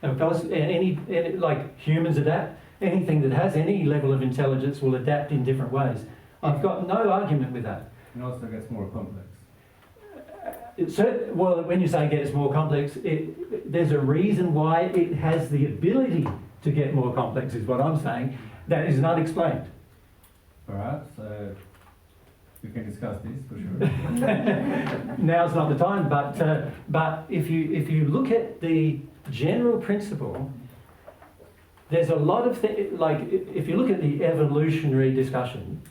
Of course, like humans adapt, anything that has any level of intelligence will adapt in different ways. I've got no argument with that. And also gets more complex. Well, when you say it gets more complex, there's a reason why it has the ability to get more complex, is what I'm saying. That is not explained. perhaps. We can discuss this for sure. Now's not the time, but if you look at the general principle, there's a lot of things, like if you look at the evolutionary discussion,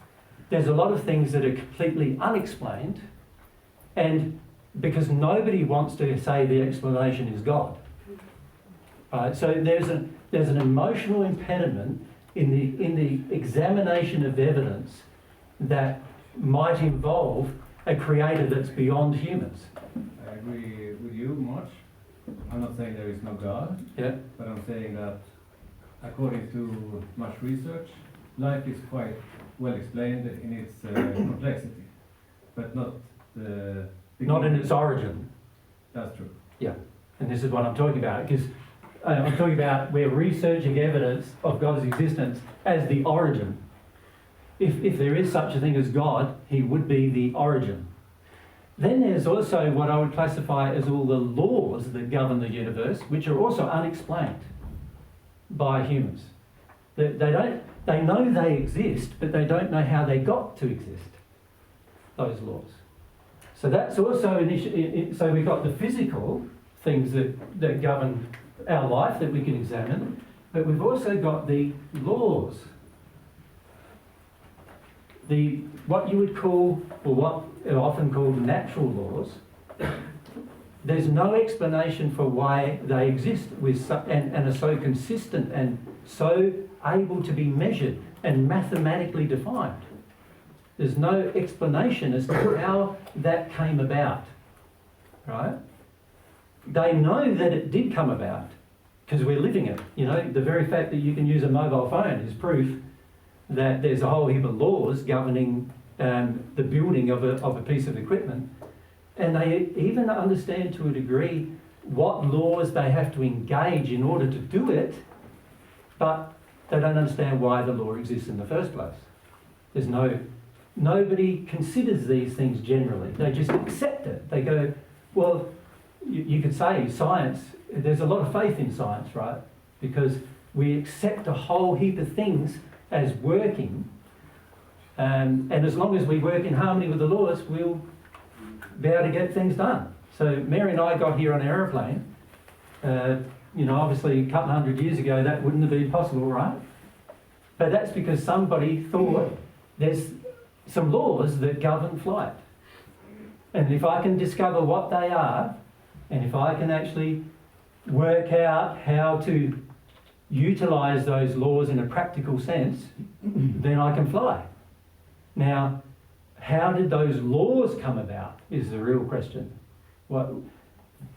there's a lot of things that are completely unexplained, and because nobody wants to say the explanation is God. So there's an emotional impediment in the examination of evidence that might involve a creator that's beyond humans. I agree with you much. I'm not saying there is no God, but I'm saying that according to much research, life is quite well explained in its complexity, but not in its origin. That's true. Yeah, and this is what I'm talking about, because I'm talking about we're researching evidence of God's existence as the origin. If there is such a thing as God, he would be the origin. Then there's also what I would classify as all the laws that govern the universe, which are also unexplained by humans. They know they exist, but they don't know how they got to exist, those laws. So that's also an issue. So we've got the physical things that govern our life that we can examine, but we've also got the laws. What you would call, or what are often called natural laws, there's no explanation for why they exist and are so consistent and so able to be measured and mathematically defined. There's no explanation as to how that came about, right? They know that it did come about because we're living it. You know, the very fact that you can use a mobile phone is proof that there's a whole heap of laws governing the building of a piece of equipment. And they even understand to a degree what laws they have to engage in order to do it, but they don't understand why the law exists in the first place. Nobody considers these things generally. They just accept it. They go, well, you could say science, there's a lot of faith in science, right? Because we accept a whole heap of things as working, and as long as we work in harmony with the laws, we'll be able to get things done. So Mary and I got here on an aeroplane. Obviously a couple hundred years ago that wouldn't have been possible, right? But that's because somebody thought there's some laws that govern flight. And if I can discover what they are, and if I can actually work out how to utilise those laws in a practical sense, then I can fly. Now, how did those laws come about is the real question.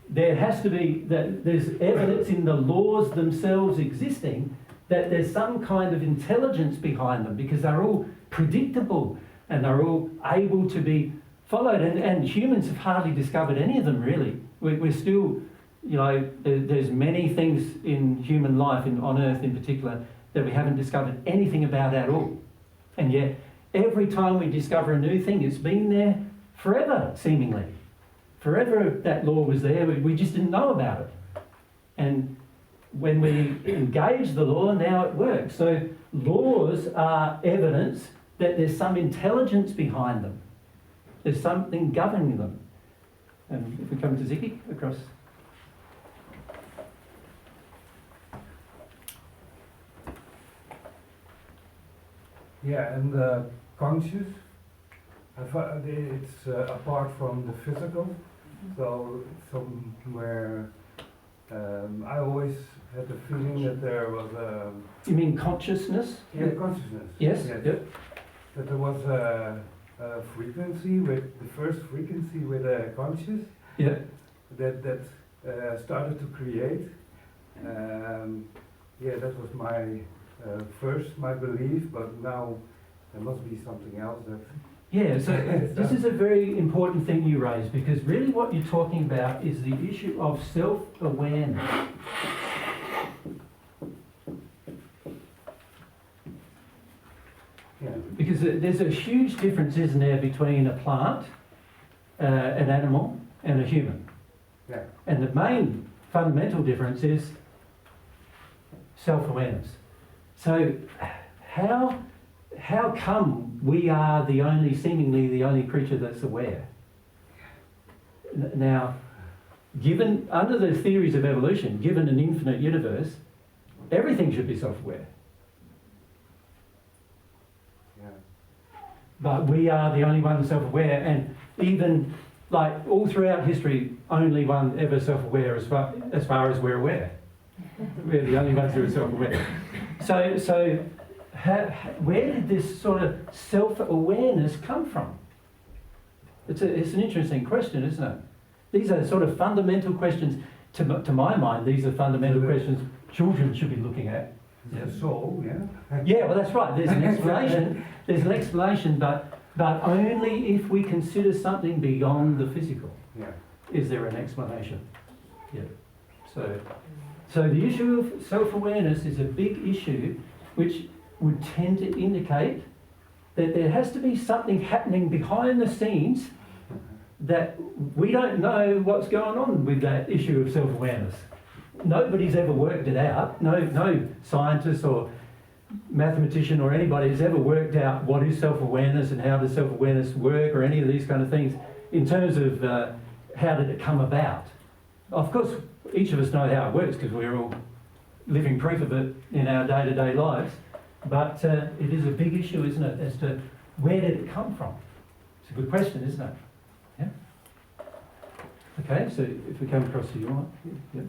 There has to be, there's evidence in the laws themselves existing that there's some kind of intelligence behind them, because they're all predictable and they're all able to be followed. And humans have hardly discovered any of them, really. We're still, there's many things in human life, on Earth in particular, that we haven't discovered anything about at all. And yet, every time we discover a new thing, it's been there forever, seemingly. Forever that law was there, we just didn't know about it. And when we engage the law, now it works. So laws are evidence that there's some intelligence behind them. There's something governing them. And if we come to Ziki, across. Yeah, and conscious, it's apart from the physical, so somewhere I always had the feeling that there was a... You mean consciousness? Yeah, consciousness. Yes. Yep. That there was a frequency, with the first frequency with a conscious, that started to create. That was my my belief, but now there must be something else that... Yeah, so this is a very important thing you raise, because really what you're talking about is the issue of self-awareness. Yeah. Because there's a huge difference, isn't there, between a plant, an animal, and a human. Yeah. And the main fundamental difference is self-awareness. So how how come we are seemingly the only creature that's aware? Now, given, under the theories of evolution, given an infinite universe, everything should be self-aware. Yeah. But we are the only one self-aware, and even like all throughout history, only one ever self-aware as far as we're aware. We're the only ones who are self-aware. So where did this sort of self-awareness come from? It's an interesting question, isn't it? These are sort of fundamental questions. To my mind, these are fundamental questions children should be looking at. Yeah. So, yeah. Yeah, well, that's right. There's an explanation. There's an explanation, but only if we consider something beyond the physical. Yeah. Is there an explanation? Yeah. So the issue of self-awareness is a big issue, which would tend to indicate that there has to be something happening behind the scenes that we don't know what's going on with that issue of self-awareness. Nobody's ever worked it out. No scientist or mathematician or anybody has ever worked out what is self-awareness and how does self-awareness work or any of these kind of things in terms of how did it come about. Of course, each of us know how it works because we're all living proof of it in our day-to-day lives. But it is a big issue, isn't it, as to where did it come from? It's a good question, isn't it? Yeah. Okay, so if we come across to you, yeah.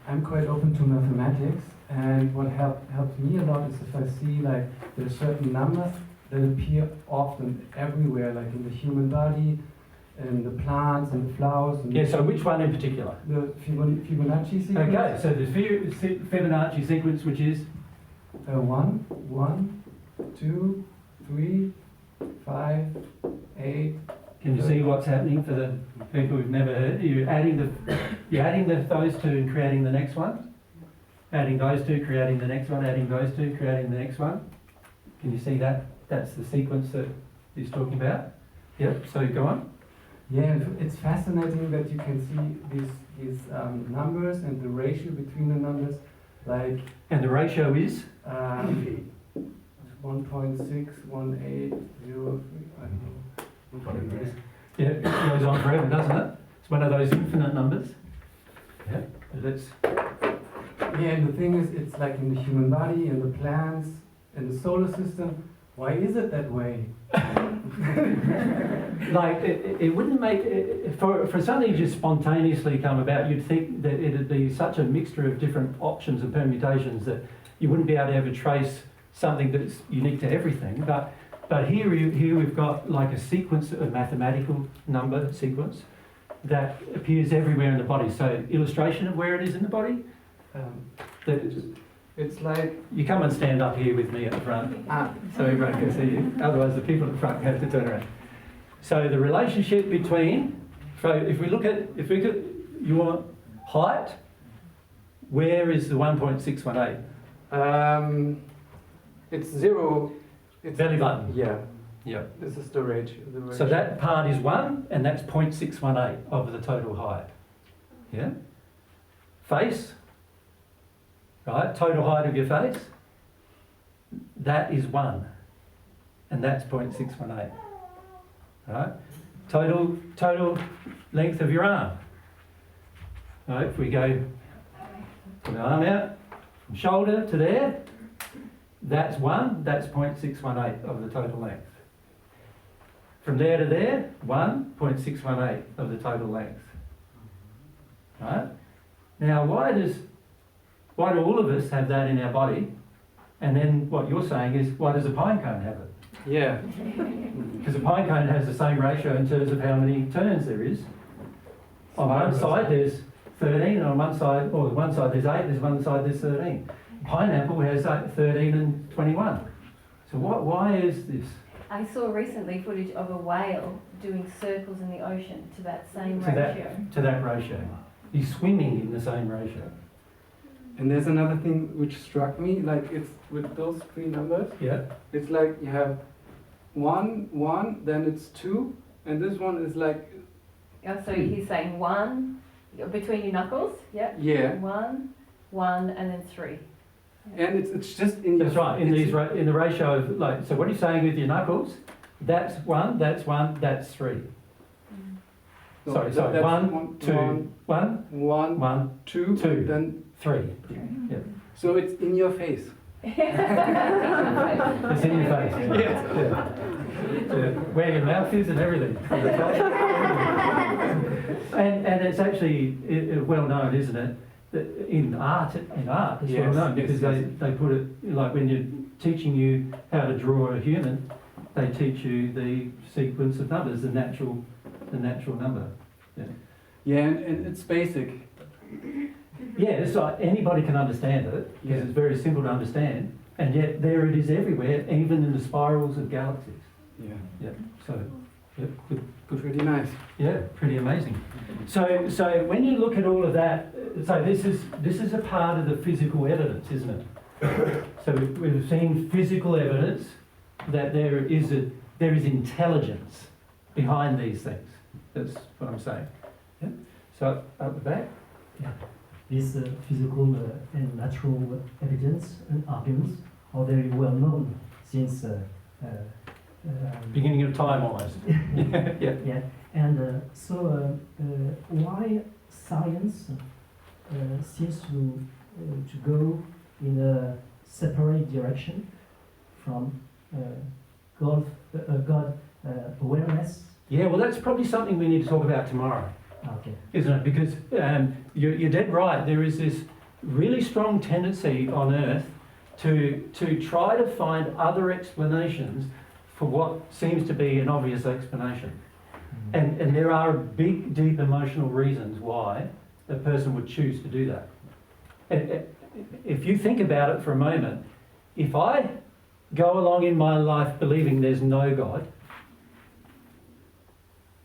I'm quite open to mathematics, and what helps me a lot is if I see like there are certain numbers that appear often everywhere, like in the human body, in the plants, and the flowers. And yeah, so which one in particular? The Fibonacci sequence. Okay, so the Fibonacci sequence, which is? 1, 2, 3, 5, 8. Can you see what's happening for the people who've never heard? You're adding those two and creating the next one. Adding those two, creating the next one. Adding those two, creating the next one. Can you see that? That's the sequence that he's talking about. Yep. So go on. Yeah, it's fascinating that you can see these numbers and the ratio between the numbers, like. And the ratio is. 1.61803. I don't know. Whatever it is. Yeah, it goes on forever, doesn't it? It's one of those infinite numbers. Yeah, that's. Yeah, and the thing is, it's like in the human body, in the plants, in the solar system. Why is it that way? Like, it wouldn't make, for something to just spontaneously come about, you'd think that it'd be such a mixture of different options and permutations that you wouldn't be able to ever trace something that's unique to everything. But here we've got like a sequence, a mathematical number sequence that appears everywhere in the body. So illustration of where it is in the body. It's like you come and stand up here with me at the front, so everyone can see you. Otherwise, the people at the front have to turn around. So the relationship between, so if we look at your height, where is the 1.618? It's 0. It's belly button. Yeah. Yeah. This is the ratio. So that part is 1, and that's 0.618 of the total height. Yeah. Face. Right. Total height of your face. That is 1, and that's 0.618. Right. Total length of your arm. Right. If we go from the arm out, from shoulder to there. That's 1, that's 0.618 of the total length. From there to there, 1.618 of the total length. Right? Now, why do all of us have that in our body? And then what you're saying is, why does a pine cone have it? Yeah. Because a pine cone has the same ratio in terms of how many turns there is. On one side there's 13, and on one side there's 8, there's one side there's 13. Pineapple has 13 and 21. So why is this? I saw recently footage of a whale doing circles in the ocean to that same ratio. To that ratio. He's swimming in the same ratio. And there's another thing which struck me, like it's with those 3 numbers. Yeah. It's like you have 1, then it's 2, and this one is like. Oh, so he's saying 1 between your knuckles. Yep. Yeah. 1, 1, and then 3. And it's just in That's your, right, in the ratio of, like, so what are you saying with your knuckles? That's one, that's 3. No, Sorry, that's 1, 2, 1, 1, 2, 2, then 3. Yeah. So it's in your face. It's in your face. Yes. Yeah. Where your mouth is and everything. and it's actually well known, isn't it? That in art, it's well known because they put it, like when you're teaching you how to draw a human, they teach you the sequence of numbers, the natural number. Yeah. Yeah, and it's basic. Yeah, it's like anybody can understand it because it's very simple to understand, and yet there it is everywhere, even in the spirals of galaxies. Yeah. Yeah. So, yeah, good. Pretty nice. Yeah, pretty amazing. So when you look at all of that, so this is a part of the physical evidence, isn't it? So we've seen physical evidence that there is intelligence behind these things. That's what I'm saying. Yeah. So up the back. Yeah. These physical and natural evidence and arguments are very well known since beginning of time almost. Yeah. And so why science seems to go in a separate direction from God awareness? Yeah, well, that's probably something we need to talk about tomorrow. Okay. Isn't it? Because you're dead right. There is this really strong tendency on Earth to try to find other explanations for what seems to be an obvious explanation. And there are big, deep emotional reasons why a person would choose to do that. And if you think about it for a moment, if I go along in my life believing there's no God,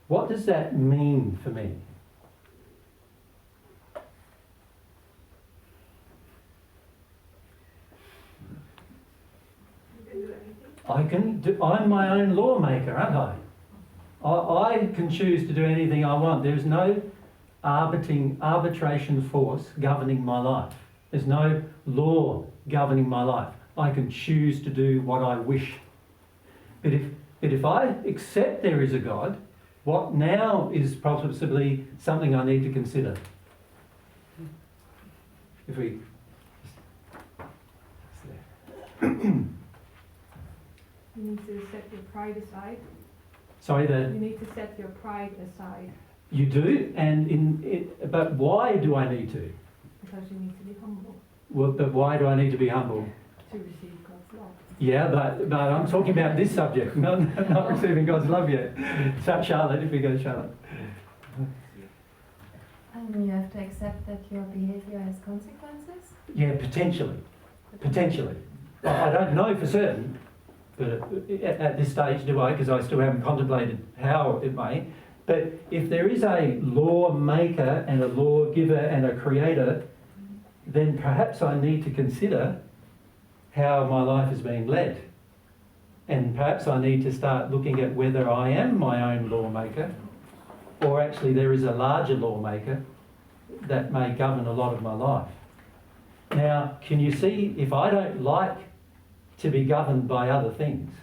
what does that mean for me? I'm my own lawmaker, aren't I? I can choose to do anything I want. There's no arbitration force governing my life. There's no law governing my life. I can choose to do what I wish. But if I accept there is a God, what now is possibly something I need to consider? If we... You need to set your pride aside. Sorry, You need to set your pride aside. You do, but why do I need to? Because you need to be humble. Well, but why do I need to be humble? To receive God's love. Yeah, but I'm talking about this subject, not receiving God's love yet. So Charlotte, if we go to Charlotte. You have to accept that your behavior has consequences? Yeah, potentially. I don't know for certain, but at this stage do I, because I still haven't contemplated how it may. But if there is a lawmaker and a lawgiver and a creator, then perhaps I need to consider how my life is being led. And perhaps I need to start looking at whether I am my own lawmaker, or actually there is a larger lawmaker that may govern a lot of my life. Now, can you see, if I don't like to be governed by other things,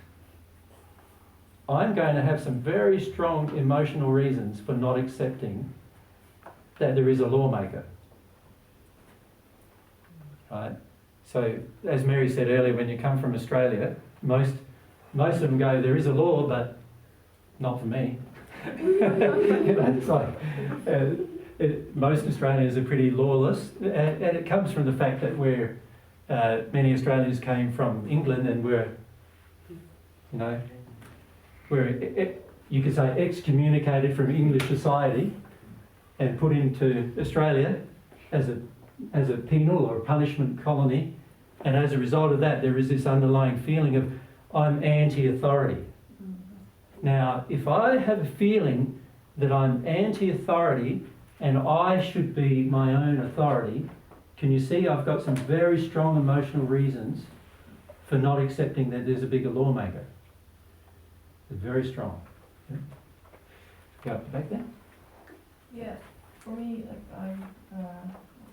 I'm going to have some very strong emotional reasons for not accepting that there is a lawmaker. Right? So, as Mary said earlier, when you come from Australia, most of them go, there is a law, but not for me. It's like, most Australians are pretty lawless, and it comes from the fact that many Australians came from England and were you could say excommunicated from English society and put into Australia as a penal or a punishment colony, and as a result of that there is this underlying feeling of I'm anti-authority. Now, if I have a feeling that I'm anti-authority and I should be my own authority, can you see I've got some very strong emotional reasons for not accepting that there's a bigger lawmaker? They're very strong. Yeah. Go up the back there. Yeah, for me, like I've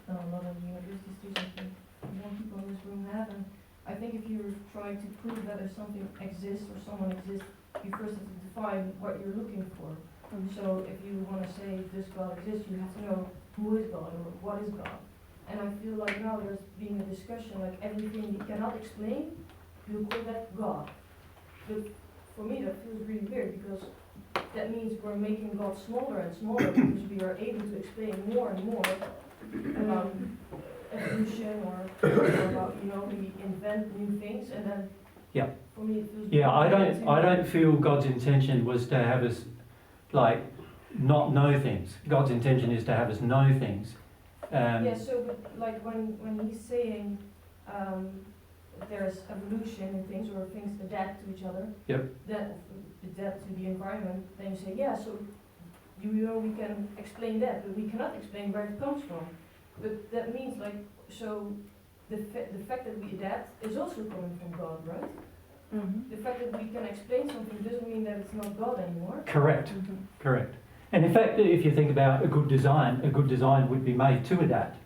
done a lot of university students with young people in this room have. And I think if you're trying to prove that if something exists or someone exists, you first have to define what you're looking for. So if you want to say this God exists, you have to know who is God or what is God. And I feel like now there's being a discussion, like everything you cannot explain, you call that God. But for me that feels really weird, because that means we're making God smaller and smaller because we are able to explain more and more about evolution or about, you know, we invent new things, and then Yeah. for me it feels Yeah, I weird to- don't feel God's intention was to have us like not know things. God's intention is to have us know things. Yeah, so but like when he's saying there's evolution in things, or things adapt to each other, Yep. that adapt to the environment, then you say, yeah, so you know we can explain that, but we cannot explain where it comes from. But that means like, so the fact that we adapt is also coming from God, right? The fact that we can explain something doesn't mean that it's not God anymore. Correct. Correct. And in fact, if you think about a good design would be made to adapt.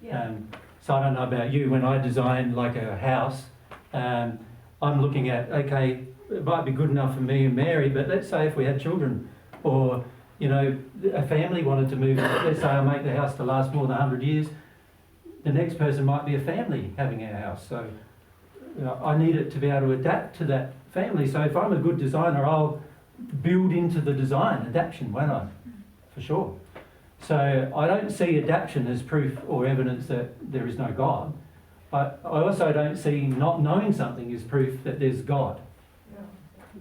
Yeah. So I don't know about you, when I design like a house, I'm looking at, okay, it might be good enough for me and Mary, but let's say if we had children, or, you know, a family wanted to move, let's say I make the house to last more than 100 years, the next person might be a family having our house. So you know, I need it to be able to adapt to that family. So if I'm a good designer, I'll build into the design adaptation, won't I? For sure. So I don't see adaptation as proof or evidence that there is no God. But I also don't see not knowing something as proof that there's God. No.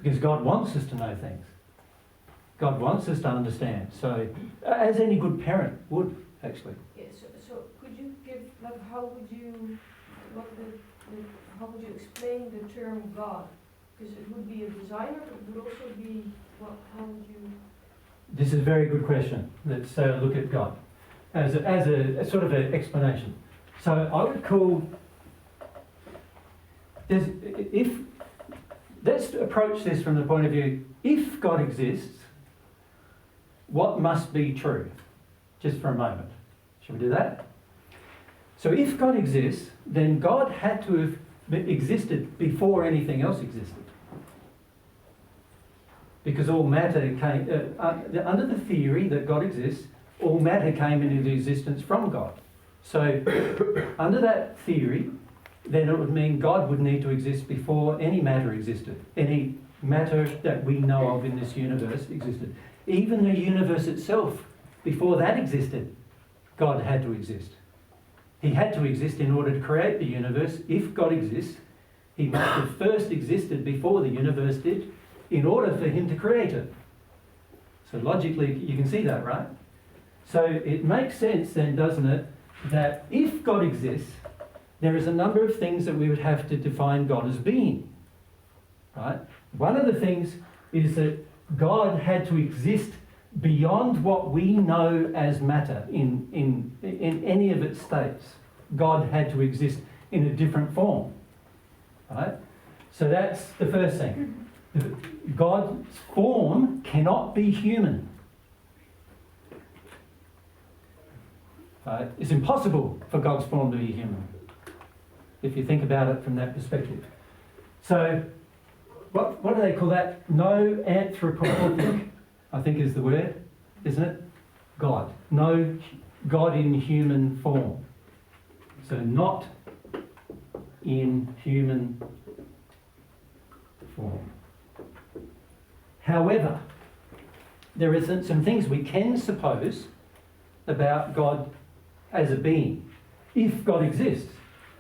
Because God wants us to know things. God wants us to understand. So, as any good parent would, actually. Yeah, so could you give, like, how would you explain the term God? Because it would be a designer, but it would also be, well, how would you? This is a very good question. Let's look at God as a sort of an explanation. So I would call, let's approach this from the point of view, if God exists, what must be true? Just for a moment. Shall we do that? So if God exists, then God had to have existed before anything else existed. Because all matter came, under the theory that God exists, all matter came into existence from God. So, under that theory, then it would mean God would need to exist before any matter existed. Any matter that we know of in this universe existed. Even the universe itself, before that existed, God had to exist. He had to exist in order to create the universe. If God exists, he must have first existed before the universe did, in order for him to create it. So logically, you can see that, right? So it makes sense then, doesn't it, that if God exists, there is a number of things that we would have to define God as being, right? One of the things is that God had to exist beyond what we know as matter in any of its states. God had to exist in a different form, right? So that's the first thing. God's form cannot be human. It's impossible for God's form to be human, if you think about it from that perspective. So, what do they call that? No anthropomorphic, I think is the word, isn't it? God. No God in human form. So not in human form. However, there are some things we can suppose about God as a being. If God exists.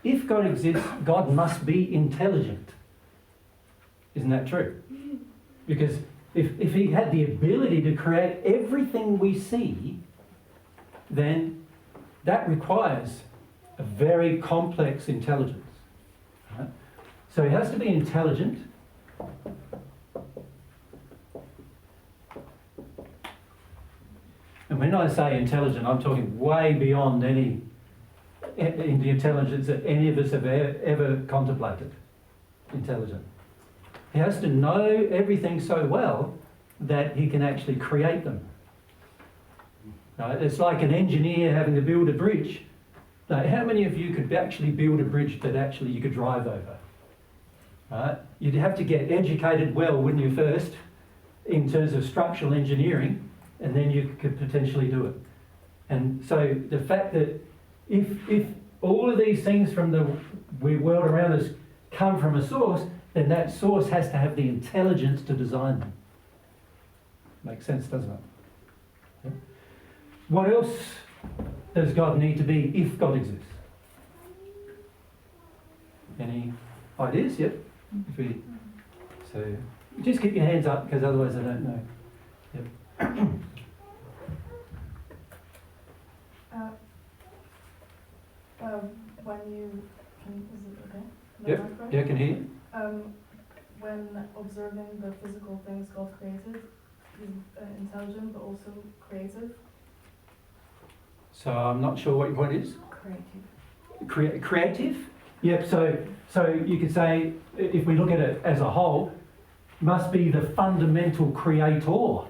If God exists, God must be intelligent. Isn't that true? Because if he had the ability to create everything we see, then that requires a very complex intelligence. Right? So he has to be intelligent. And when I say intelligent, I'm talking way beyond any in the intelligence that any of us have ever contemplated. Intelligent. He has to know everything so well that he can actually create them. Right? It's like an engineer having to build a bridge. Like, how many of you could actually build a bridge that actually you could drive over? Right? You'd have to get educated well, wouldn't you, first, in terms of structural engineering, and then you could potentially do it. And so the fact that if all of these things from the world around us come from a source, then that source has to have the intelligence to design them. Makes sense, doesn't it? Yeah. What else does God need to be if God exists? Any ideas? Yep. So just keep your hands up, because otherwise I don't know. Yep. When you is it okay? Yep. Yeah, I can hear you. When observing the physical things God created, He's intelligent but also creative. So I'm not sure what your point is. Creative. Creative? Yep. So you could say, if we look at it as a whole, must be the fundamental creator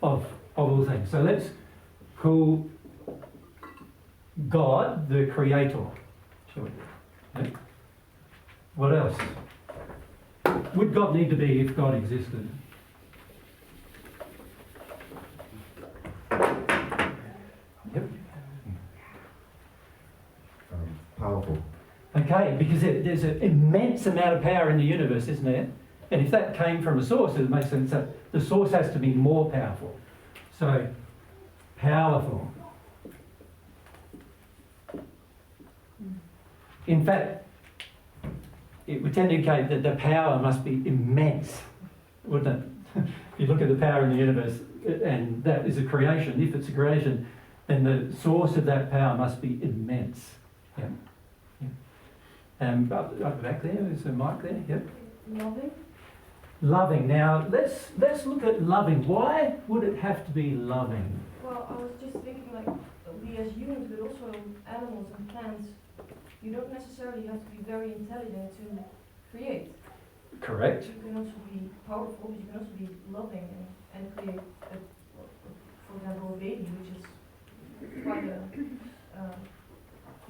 of all things. So let's call God the creator. Shall we? Yep. What else? Would God need to be if God existed? Yep. Powerful. Okay, because there's an immense amount of power in the universe, isn't there? And if that came from a source, it makes sense that the source has to be more powerful. So, powerful. In fact, it would tend to indicate that the power must be immense, wouldn't it? If you look at the power in the universe, and that is a creation, if it's a creation, then the source of that power must be immense. Yeah. Up the back there, there's a mic there. Yep. Loving. Loving. Now let's look at loving. Why would it have to be loving? Well, I was just thinking, like, we as humans, but also animals and plants, you don't necessarily have to be very intelligent to create. Correct. You can also be powerful, but you can also be loving and create, for example, a baby, which is quite a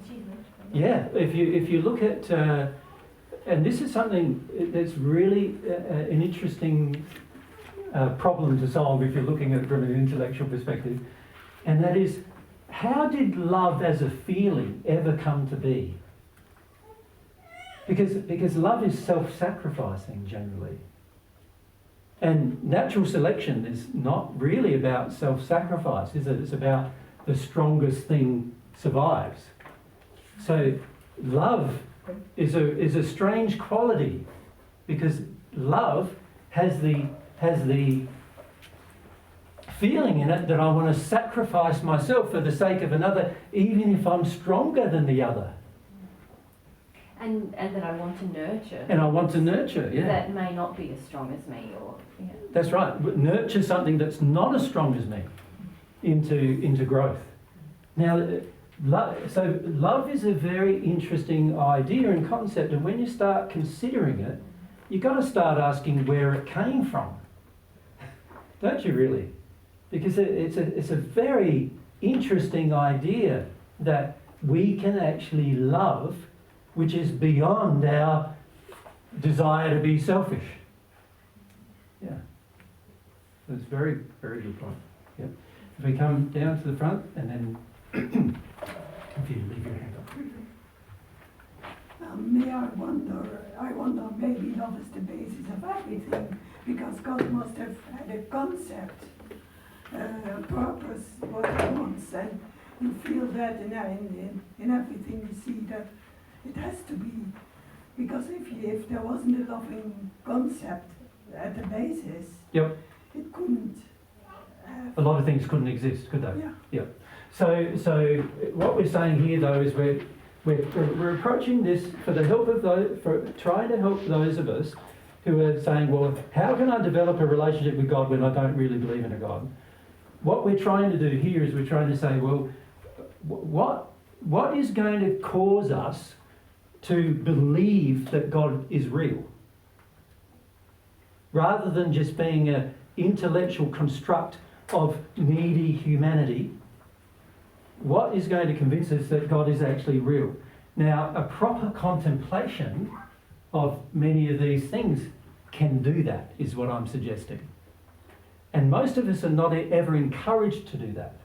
achievement. Yeah, if you look at, and this is something that's really an interesting problem to solve if you're looking at it from an intellectual perspective, and that is, how did love as a feeling ever come to be? Because love is self-sacrificing generally. And natural selection is not really about self-sacrifice, is it? It's about the strongest thing survives. So love is a strange quality, because love has the feeling in it that I want to sacrifice myself for the sake of another, even if I'm stronger than the other. And that I want to nurture. And I want to nurture, yeah. That may not be as strong as me, or yeah. That's right. Nurture something that's not as strong as me into growth. Now, love is a very interesting idea and concept, and when you start considering it, you've got to start asking where it came from. Don't you really? Because it's a very interesting idea that we can actually love, which is beyond our desire to be selfish. Yeah. That's very, very good point. Yep. If we come down to the front, and then if you leave your hand up. May I wonder, maybe love is the basis of everything, because God must have had a concept, a purpose, what He wants, and you feel that in everything you see that it has to be, because if there wasn't a loving concept at the basis, yep, it couldn't have. A lot of things couldn't exist, could they? Yeah. Yep. So what we're saying here, though, is we're approaching this for the help of those, for trying to help those of us who are saying, well, how can I develop a relationship with God when I don't really believe in a God? What we're trying to do here is we're trying to say, well, what is going to cause us to believe that God is real, rather than just being an intellectual construct of needy humanity? What is going to convince us that God is actually real? Now, a proper contemplation of many of these things can do that, is what I'm suggesting. And most of us are not ever encouraged to do that.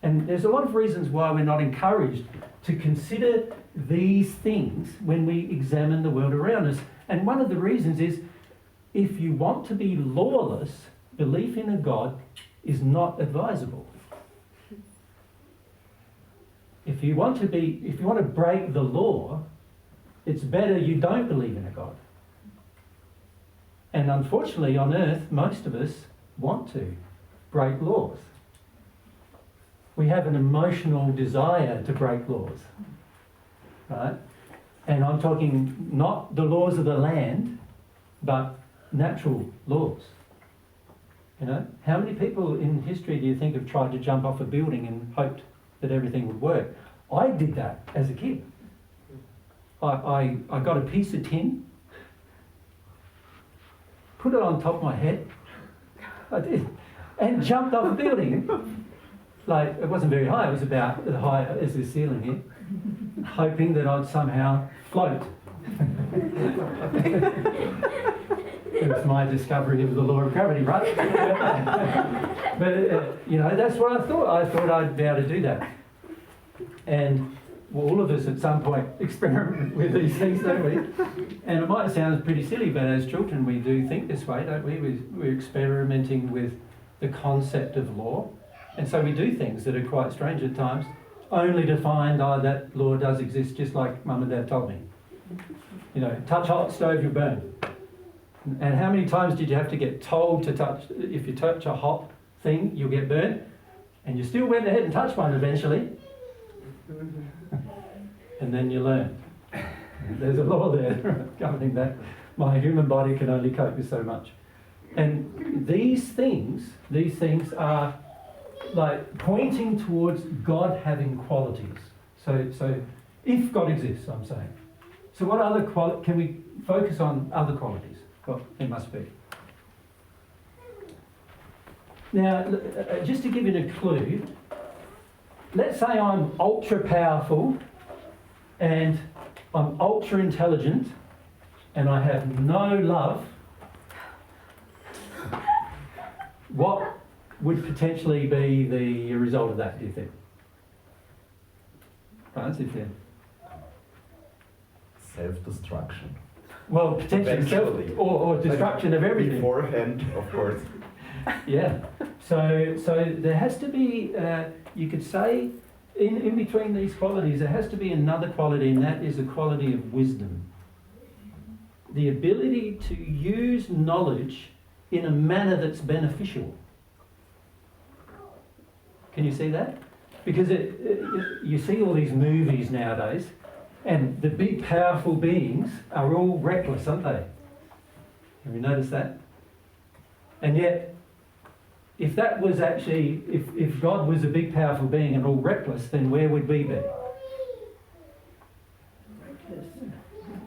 And there's a lot of reasons why we're not encouraged to consider these things when we examine the world around us. And one of the reasons is, if you want to be lawless, belief in a God is not advisable. If you want to break the law, it's better you don't believe in a God. And unfortunately, on earth, most of us want to break laws. We have an emotional desire to break laws, right? And I'm talking not the laws of the land, but natural laws. You know, how many people in history do you think have tried to jump off a building and hoped that everything would work? I did that as a kid. I got a piece of tin, put it on top of my head, I did, and jumped off a building. Like, it wasn't very high, it was about as high as the ceiling here, hoping that I'd somehow float. It was my discovery of the law of gravity, right? But, you know, that's what I thought. I thought I'd be able to do that. And well, all of us at some point experiment with these things, don't we? And it might sound pretty silly, but as children we do think this way, don't we? We're experimenting with the concept of law. And so we do things that are quite strange at times, only to find, oh, that law does exist, just like Mum and Dad told me. You know, touch hot stove, you'll burn. And how many times did you have to get told to touch, if you touch a hot thing, you'll get burnt? And you still went ahead and touched one eventually. And then you learn. There's a law there governing that. My human body can only cope with so much. And these things are like pointing towards God having qualities. So if God exists, I'm saying. So what other can we focus on other qualities? Well, there must be. Now, just to give you a clue, let's say I'm ultra powerful and I'm ultra intelligent and I have no love. What would potentially be the result of that, do you think? Right, if you... Self-destruction. Well, potentially self or destruction of everything. Beforehand, of course. Yeah. So there has to be, you could say, in between these qualities, there has to be another quality, and that is a quality of wisdom. The ability to use knowledge in a manner that's beneficial. Can you see that? Because you see all these movies nowadays, and the big powerful beings are all reckless, aren't they? Have you noticed that? And yet, if that was actually, if God was a big powerful being and all reckless, then where would we be?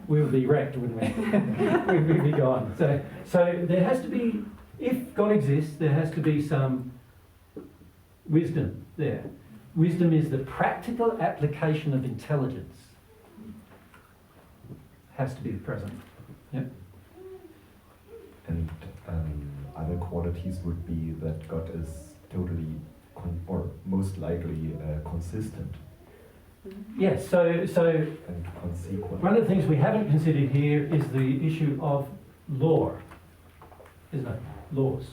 We would be wrecked, wouldn't we? We'd be gone. So there has to be, if God exists, there has to be some wisdom there. Wisdom is the practical application of intelligence. Has to be present. Yep. And other qualities would be that God is totally, or most likely, consistent. Yes, so and consequent. One of the things we haven't considered here is the issue of law, isn't it? Laws.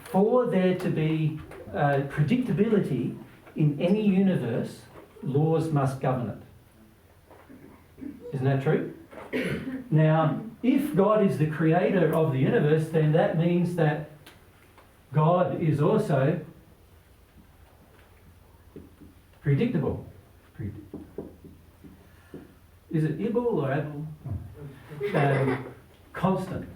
For there to be predictability in any universe, laws must govern it. Isn't that true? Now, if God is the creator of the universe, then that means that God is also predictable. Is it Ibble or Abel? Constant.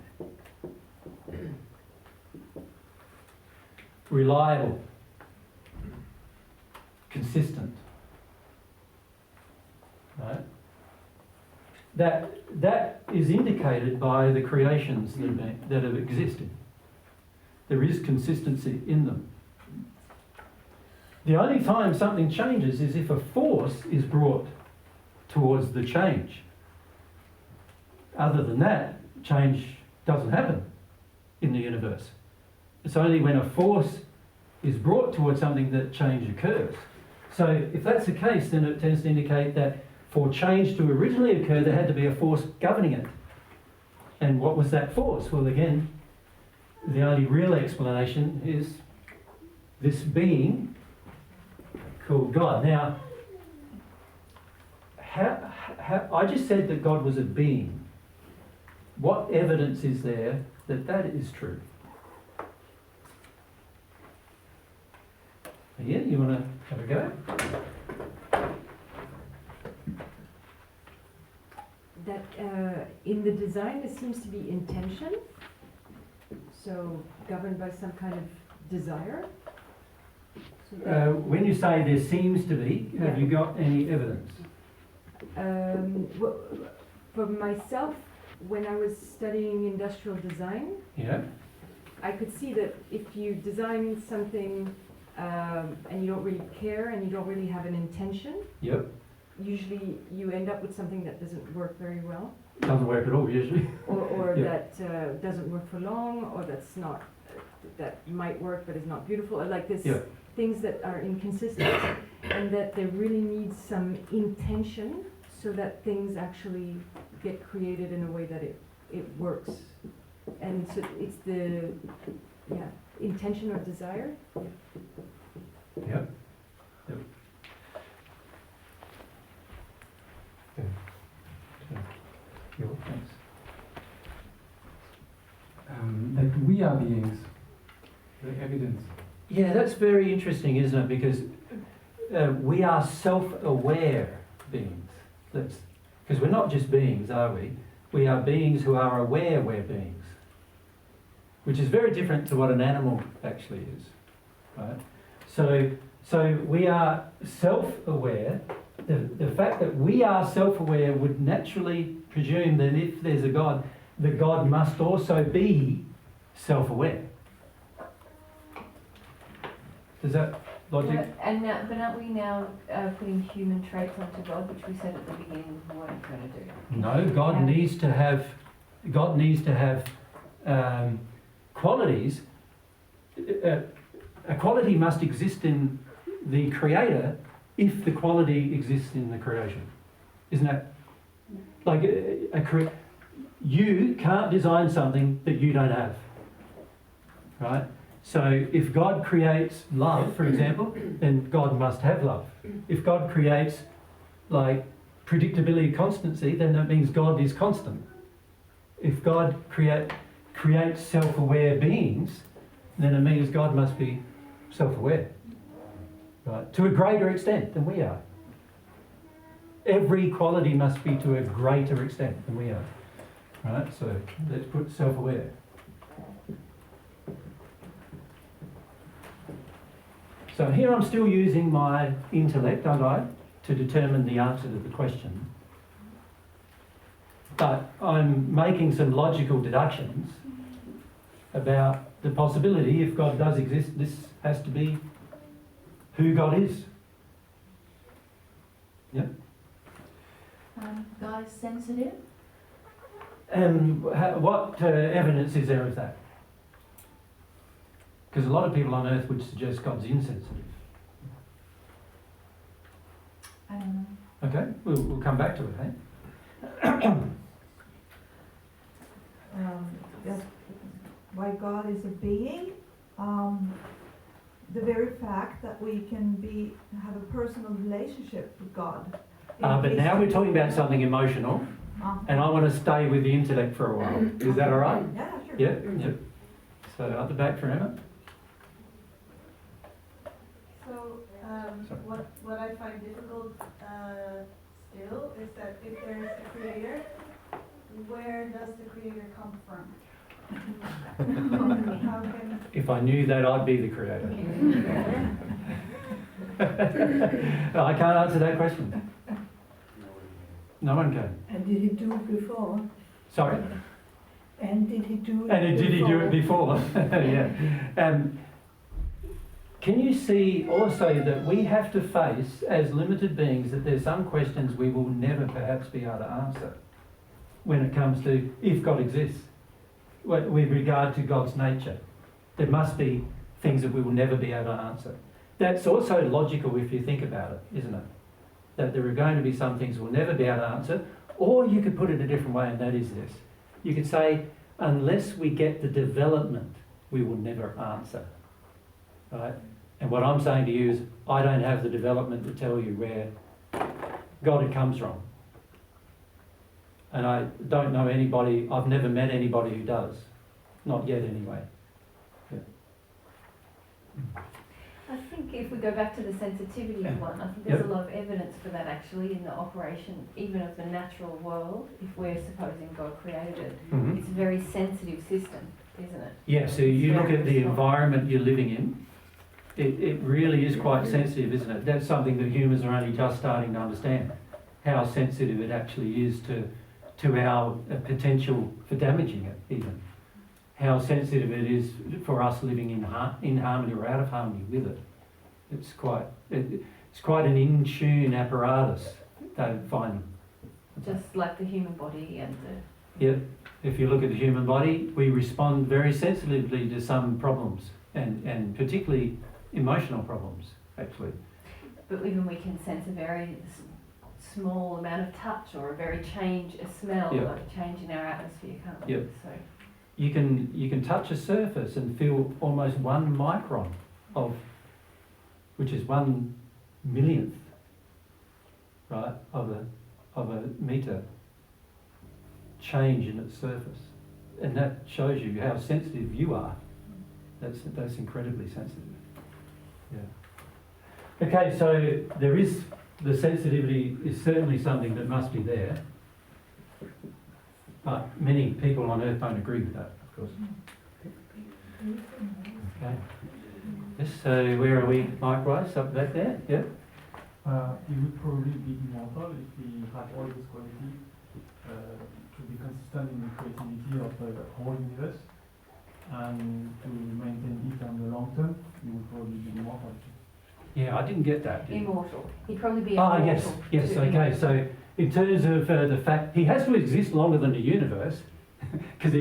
Reliable. Consistent. Right? That is indicated by the creations that have existed. There is consistency in them. The only time something changes is if a force is brought towards the change. Other than that, change doesn't happen in the universe. It's only when a force is brought towards something that change occurs. So if that's the case, then it tends to indicate that for change to originally occur, there had to be a force governing it. And what was that force? Well, again, the only real explanation is this being called God. Now, I just said that God was a being. What evidence is there that that is true? Yeah, you want to have a go? That in the design there seems to be intention, so governed by some kind of desire. So When you say there seems to be, have you got any evidence? For myself, when I was studying industrial design, I could see that if you design something and you don't really care and you don't really have an intention, usually you end up with something that doesn't work very well. Doesn't work at all, usually. Or that doesn't work for long, or that might work but is not beautiful. Or like this, things that are inconsistent, and that there really needs some intention so that things actually get created in a way that it works. And so it's the intention or desire. Yep. Thanks. Like we are beings, the evidence. Yeah, that's very interesting, isn't it? Because we are self-aware beings. Because we're not just beings, are we? We are beings who are aware we're beings, which is very different to what an animal actually is, right? So we are self-aware. The fact that we are self-aware would naturally presume that if there's a God, the God must also be self-aware. Does that logic? But aren't we now putting human traits onto God, which we said at the beginning we weren't going to do? No, God needs to have qualities. A quality must exist in the creator if the quality exists in the creation. Isn't that like you can't design something that you don't have, right? So if God creates love, for example, then God must have love. If God creates like predictability, constancy, then that means God is constant. If God creates self-aware beings, then it means God must be self-aware, right? To a greater extent than we are. Every quality must be to a greater extent than we are, right? So let's put self-aware. So here I'm still using my intellect, aren't I, to determine the answer to the question. But I'm making some logical deductions about the possibility, if God does exist, this has to be who God is. Yeah? God is sensitive? And what evidence is there of that? Because a lot of people on earth would suggest God's insensitive. I don't know. Okay, we'll come back to it, eh? That's why God is a being. The very fact that we can have a personal relationship with God. But now we're talking about something emotional, and I want to stay with the intellect for a while. Is that all right? Yeah, sure. Yeah. So at the back for Emma. So what I find difficult still is that if there is a creator, where does the creator come from? How can If I knew that, I'd be the creator. No, I can't answer that question. No one can. And did he do it before? Sorry? And did he do it And did he do it before? Yeah. can you see also that we have to face, as limited beings, that there's some questions we will never perhaps be able to answer when it comes to if God exists, with regard to God's nature. There must be things that we will never be able to answer. That's also logical if you think about it, isn't it? That there are going to be some things we'll never be able to answer, or you could put it a different way, and that is this. You could say, unless we get the development, we will never answer. Right? And what I'm saying to you is, I don't have the development to tell you where God comes from. And I don't know anybody, I've never met anybody who does. Not yet anyway. Yeah. I think if we go back to the sensitivity one, I think there's a lot of evidence for that actually in the operation, even of the natural world, if we're supposing God created it. It's a very sensitive system, isn't it? Yeah, so you look at the environment you're living in, it really is quite sensitive, isn't it? That's something that humans are only just starting to understand, how sensitive it actually is to our potential for damaging it even. How sensitive it is for us living in harmony or out of harmony with it. It's quite an in-tune apparatus, they're finding. Just like the human body and the... Yeah, if you look at the human body, we respond very sensitively to some problems, and particularly emotional problems, actually. But even we can sense a very small amount of touch or a very a smell, like a change in our atmosphere, can't we? Yep. So. You can touch a surface and feel almost 1 micron of, which is 1/1,000,000th, right, of a meter change in its surface, and that shows you how sensitive you are. That's incredibly sensitive. Yeah. Okay, so there is the sensitivity is certainly something that must be there. But many people on earth don't agree with that, of course. Okay. Yes, so where are we, Mike-wise? Up back there? Yeah? You would probably be immortal if we had all this quality to be consistent in the creativity of the whole universe, and to maintain it on the long term, you would probably be immortal. Yeah, I didn't get that. Immortal. He'd probably be immortal. Yes, okay. So in terms of the fact, he has to exist longer than the universe, because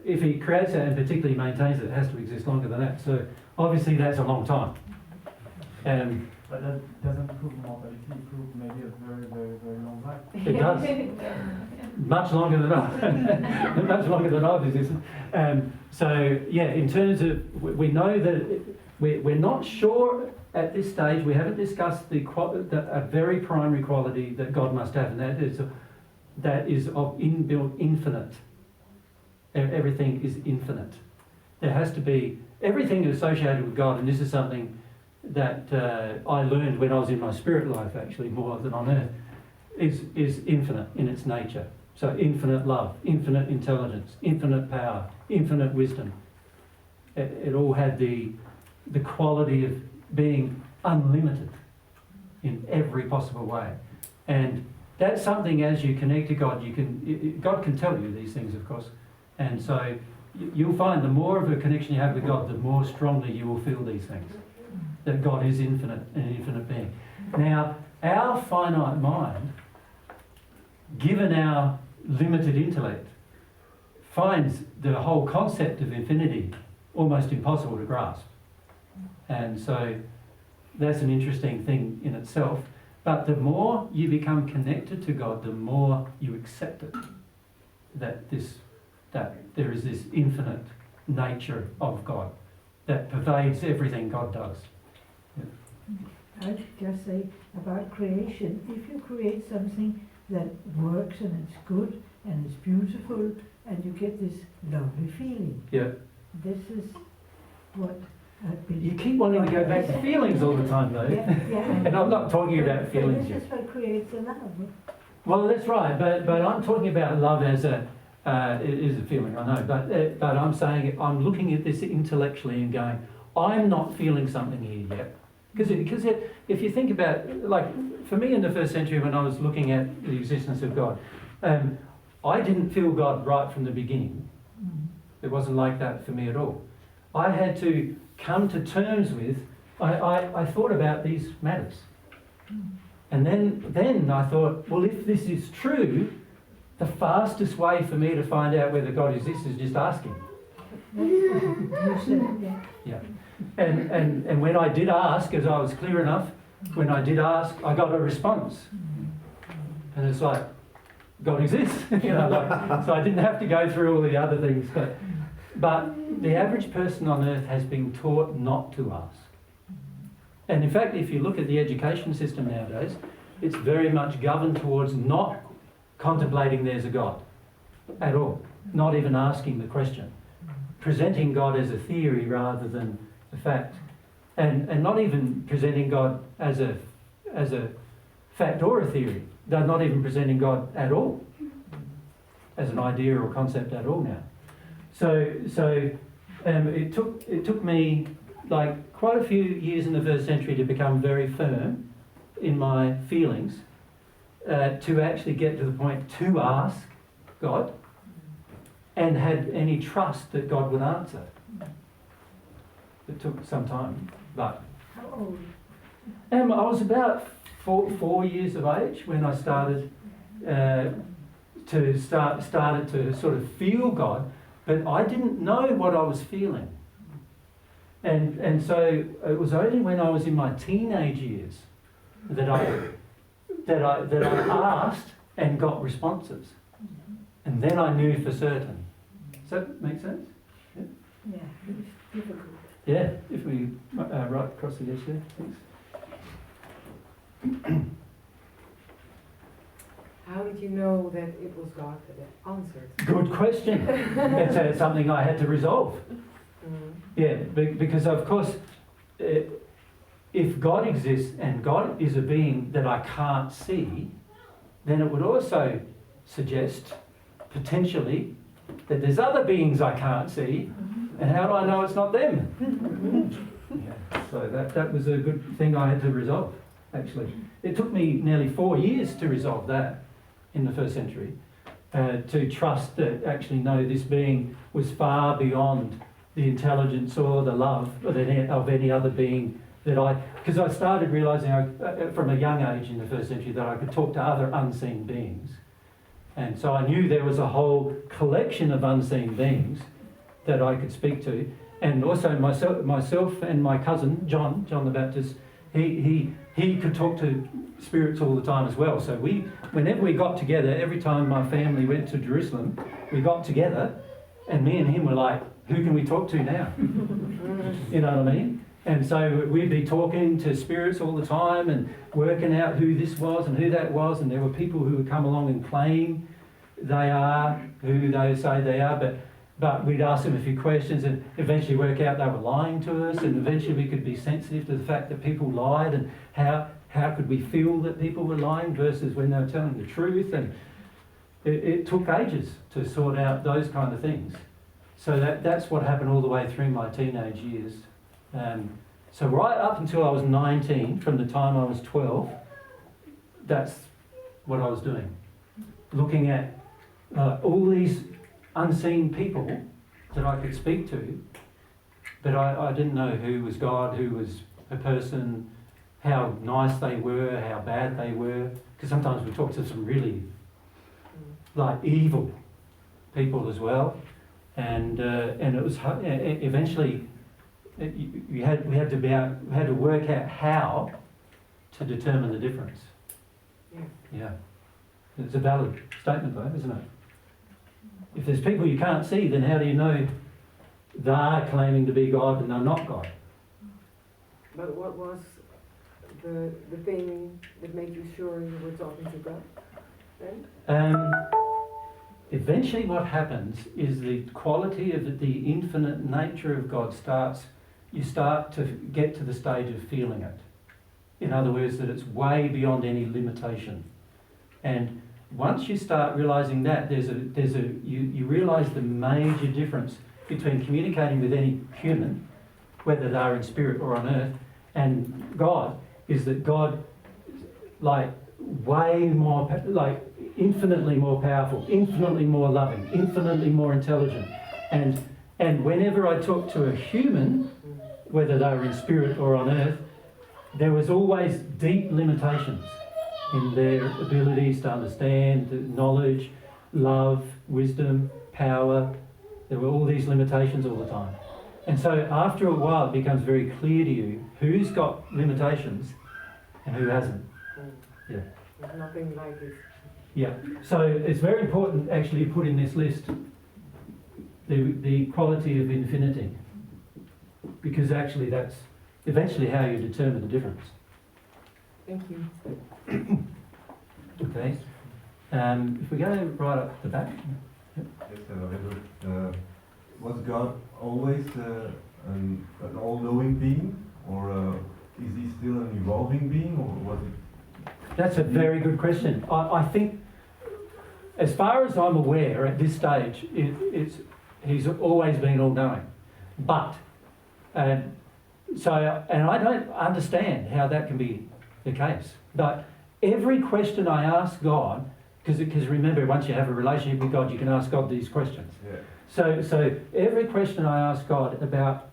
if he creates it and particularly maintains it, it has to exist longer than that. So obviously that's a long time. But that doesn't prove immortality, it proves maybe a very, very, very long life. It does. Much longer than I. Much longer than I've existed. So yeah, in terms of, we know that we're not sure at this stage, we haven't discussed a very primary quality that God must have, and that is of inbuilt infinite. Everything is infinite. There has to be everything associated with God, and this is something that I learned when I was in my spirit life, actually, more than on earth, is infinite in its nature. So infinite love, infinite intelligence, infinite power, infinite wisdom. It all had the quality of being unlimited in every possible way. And that's something, as you connect to God, God can tell you these things, of course. And so you'll find the more of a connection you have with God, the more strongly you will feel these things. That God is infinite, an infinite being. Now, our finite mind, given our limited intellect, finds the whole concept of infinity almost impossible to grasp. And so that's an interesting thing in itself. But the more you become connected to God, the more you accept it. That there is this infinite nature of God that pervades everything God does. Yeah. I'd just say about creation, if you create something that works and it's good and it's beautiful and you get this lovely feeling. Yeah. This is what I've been... You keep wanting to go back to feelings all the time, though. Yeah. And I'm not talking about feelings This yet. is what creates a love. Well, that's right, but I'm talking about love as it is a feeling, I know, but I'm saying, I'm looking at this intellectually and going, I'm not feeling something here yet. Because if you think about, like, for me in the first century when I was looking at the existence of God, I didn't feel God right from the beginning. It wasn't like that for me at all. I had to come to terms with, I thought about these matters. And then I thought, well, if this is true, the fastest way for me to find out whether God exists is just asking. Yeah. And when I did ask, as I was clear enough, when I did ask, I got a response. And it's like, God exists. So I didn't have to go through all the other things. But the average person on earth has been taught not to ask. And in fact, if you look at the education system nowadays, it's very much governed towards not contemplating there's a God at all, not even asking the question, presenting God as a theory rather than a fact, and not even presenting God as a fact or a theory. They're not even presenting God at all as an idea or concept at all now. So it took me like quite a few years in the first century to become very firm in my feelings, to actually get to the point to ask God and had any trust that God would answer. It took some time, but How old? I was about 4 years of age when I started to sort of feel God, but I didn't know what I was feeling. And so it was only when I was in my teenage years that I asked and got responses. And then I knew for certain. Does that make sense? Yeah, Yeah, it's difficult. yeah, if we right across the edge there, thanks. How did you know that it was God that answered? Good question. It's something I had to resolve. Yeah, because of course, if God exists and God is a being that I can't see, then it would also suggest, potentially, that there's other beings I can't see, and how do I know it's not them? Yeah, so that was a good thing I had to resolve, actually. It took me nearly 4 years to resolve that in the first century, to trust that actually, no, this being was far beyond the intelligence or the love of any other being that because I started realising from a young age in the first century that I could talk to other unseen beings. And so I knew there was a whole collection of unseen beings that I could speak to. And also myself and my cousin, John the Baptist, he could talk to spirits all the time as well. So whenever we got together, every time my family went to Jerusalem, we got together and me and him were like, who can we talk to now? You know what I mean? And so we'd be talking to spirits all the time and working out who this was and who that was. And there were people who would come along and claim they are who they say they are, but we'd ask them a few questions and eventually work out they were lying to us, and eventually we could be sensitive to the fact that people lied, and how could we feel that people were lying versus when they were telling the truth. And it took ages to sort out those kind of things. So that's what happened all the way through my teenage years. So right up until I was 19, from the time I was 12, that's what I was doing. Looking at all these unseen people that I could speak to, but I didn't know who was God, who was a person, how nice they were, how bad they were. Because sometimes we talk to some really evil people as well. And it was eventually we had to work out how to determine the difference. Yeah, it's a valid statement though, isn't it? If there's people you can't see, then how do you know they're claiming to be God and they're not God? But what was the thing that made you sure you were talking to God then? Eventually what happens is the quality of the infinite nature of God you start to get to the stage of feeling it. In other words, that it's way beyond any limitation. And once you start realising that, you realise the major difference between communicating with any human, whether they're in spirit or on earth, and God, is that God, way more, infinitely more powerful, infinitely more loving, infinitely more intelligent, and And whenever I talked to a human, whether they were in spirit or on earth, there was always deep limitations in their abilities to understand, knowledge, love, wisdom, power. There were all these limitations all the time. And so after a while it becomes very clear to you who's got limitations and who hasn't. Yeah. There's nothing like this. Yeah. So it's very important actually to put in this list the quality of infinity, because actually that's eventually how you determine the difference. Thank you. Okay. If we go right up the back. Yep. Yes, very good. Was God always an all-knowing being, or is he still an evolving being, or was it? That's a very good question. I think, as far as I'm aware at this stage, he's always been all-knowing. But, and I don't understand how that can be the case. But every question I ask God, because remember, once you have a relationship with God, you can ask God these questions. Yeah. So every question I ask God about,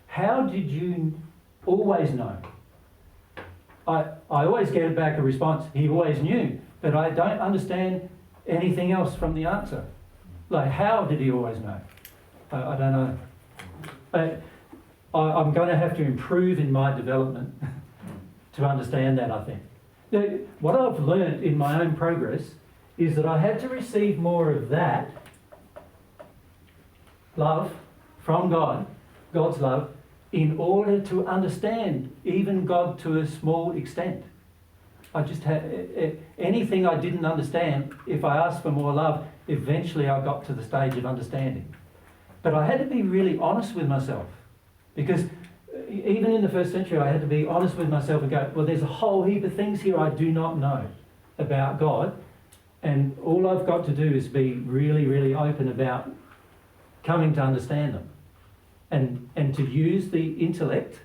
how did you always know? I always get back a response, he always knew, but I don't understand anything else from the answer. Like, how did he always know? I don't know. I'm going to have to improve in my development to understand that, I think. Now, what I've learned in my own progress is that I had to receive more of that love from God, God's love, in order to understand even God to a small extent. I just had anything I didn't understand, if I asked for more love, eventually I got to the stage of understanding. But I had to be really honest with myself, because even in the first century I had to be honest with myself and go, well, there's a whole heap of things here I do not know about God, and all I've got to do is be really, really open about coming to understand them, and to use the intellect,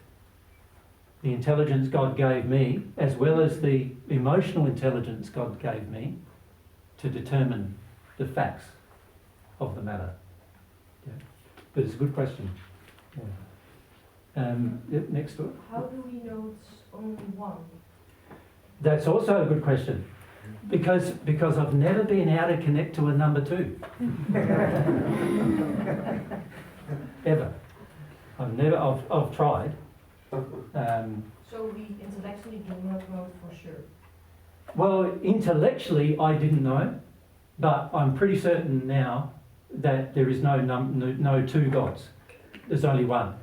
the intelligence God gave me, as well as the emotional intelligence God gave me, to determine the facts of the matter. Yeah. But it's a good question. Yeah. Yep, next door. How do we know it's only one? That's also a good question. Because I've never been able to connect to a number two. Ever. I've tried. So we intellectually do not know for sure. Well, intellectually I didn't know, but I'm pretty certain now that there is no two gods. There's only one.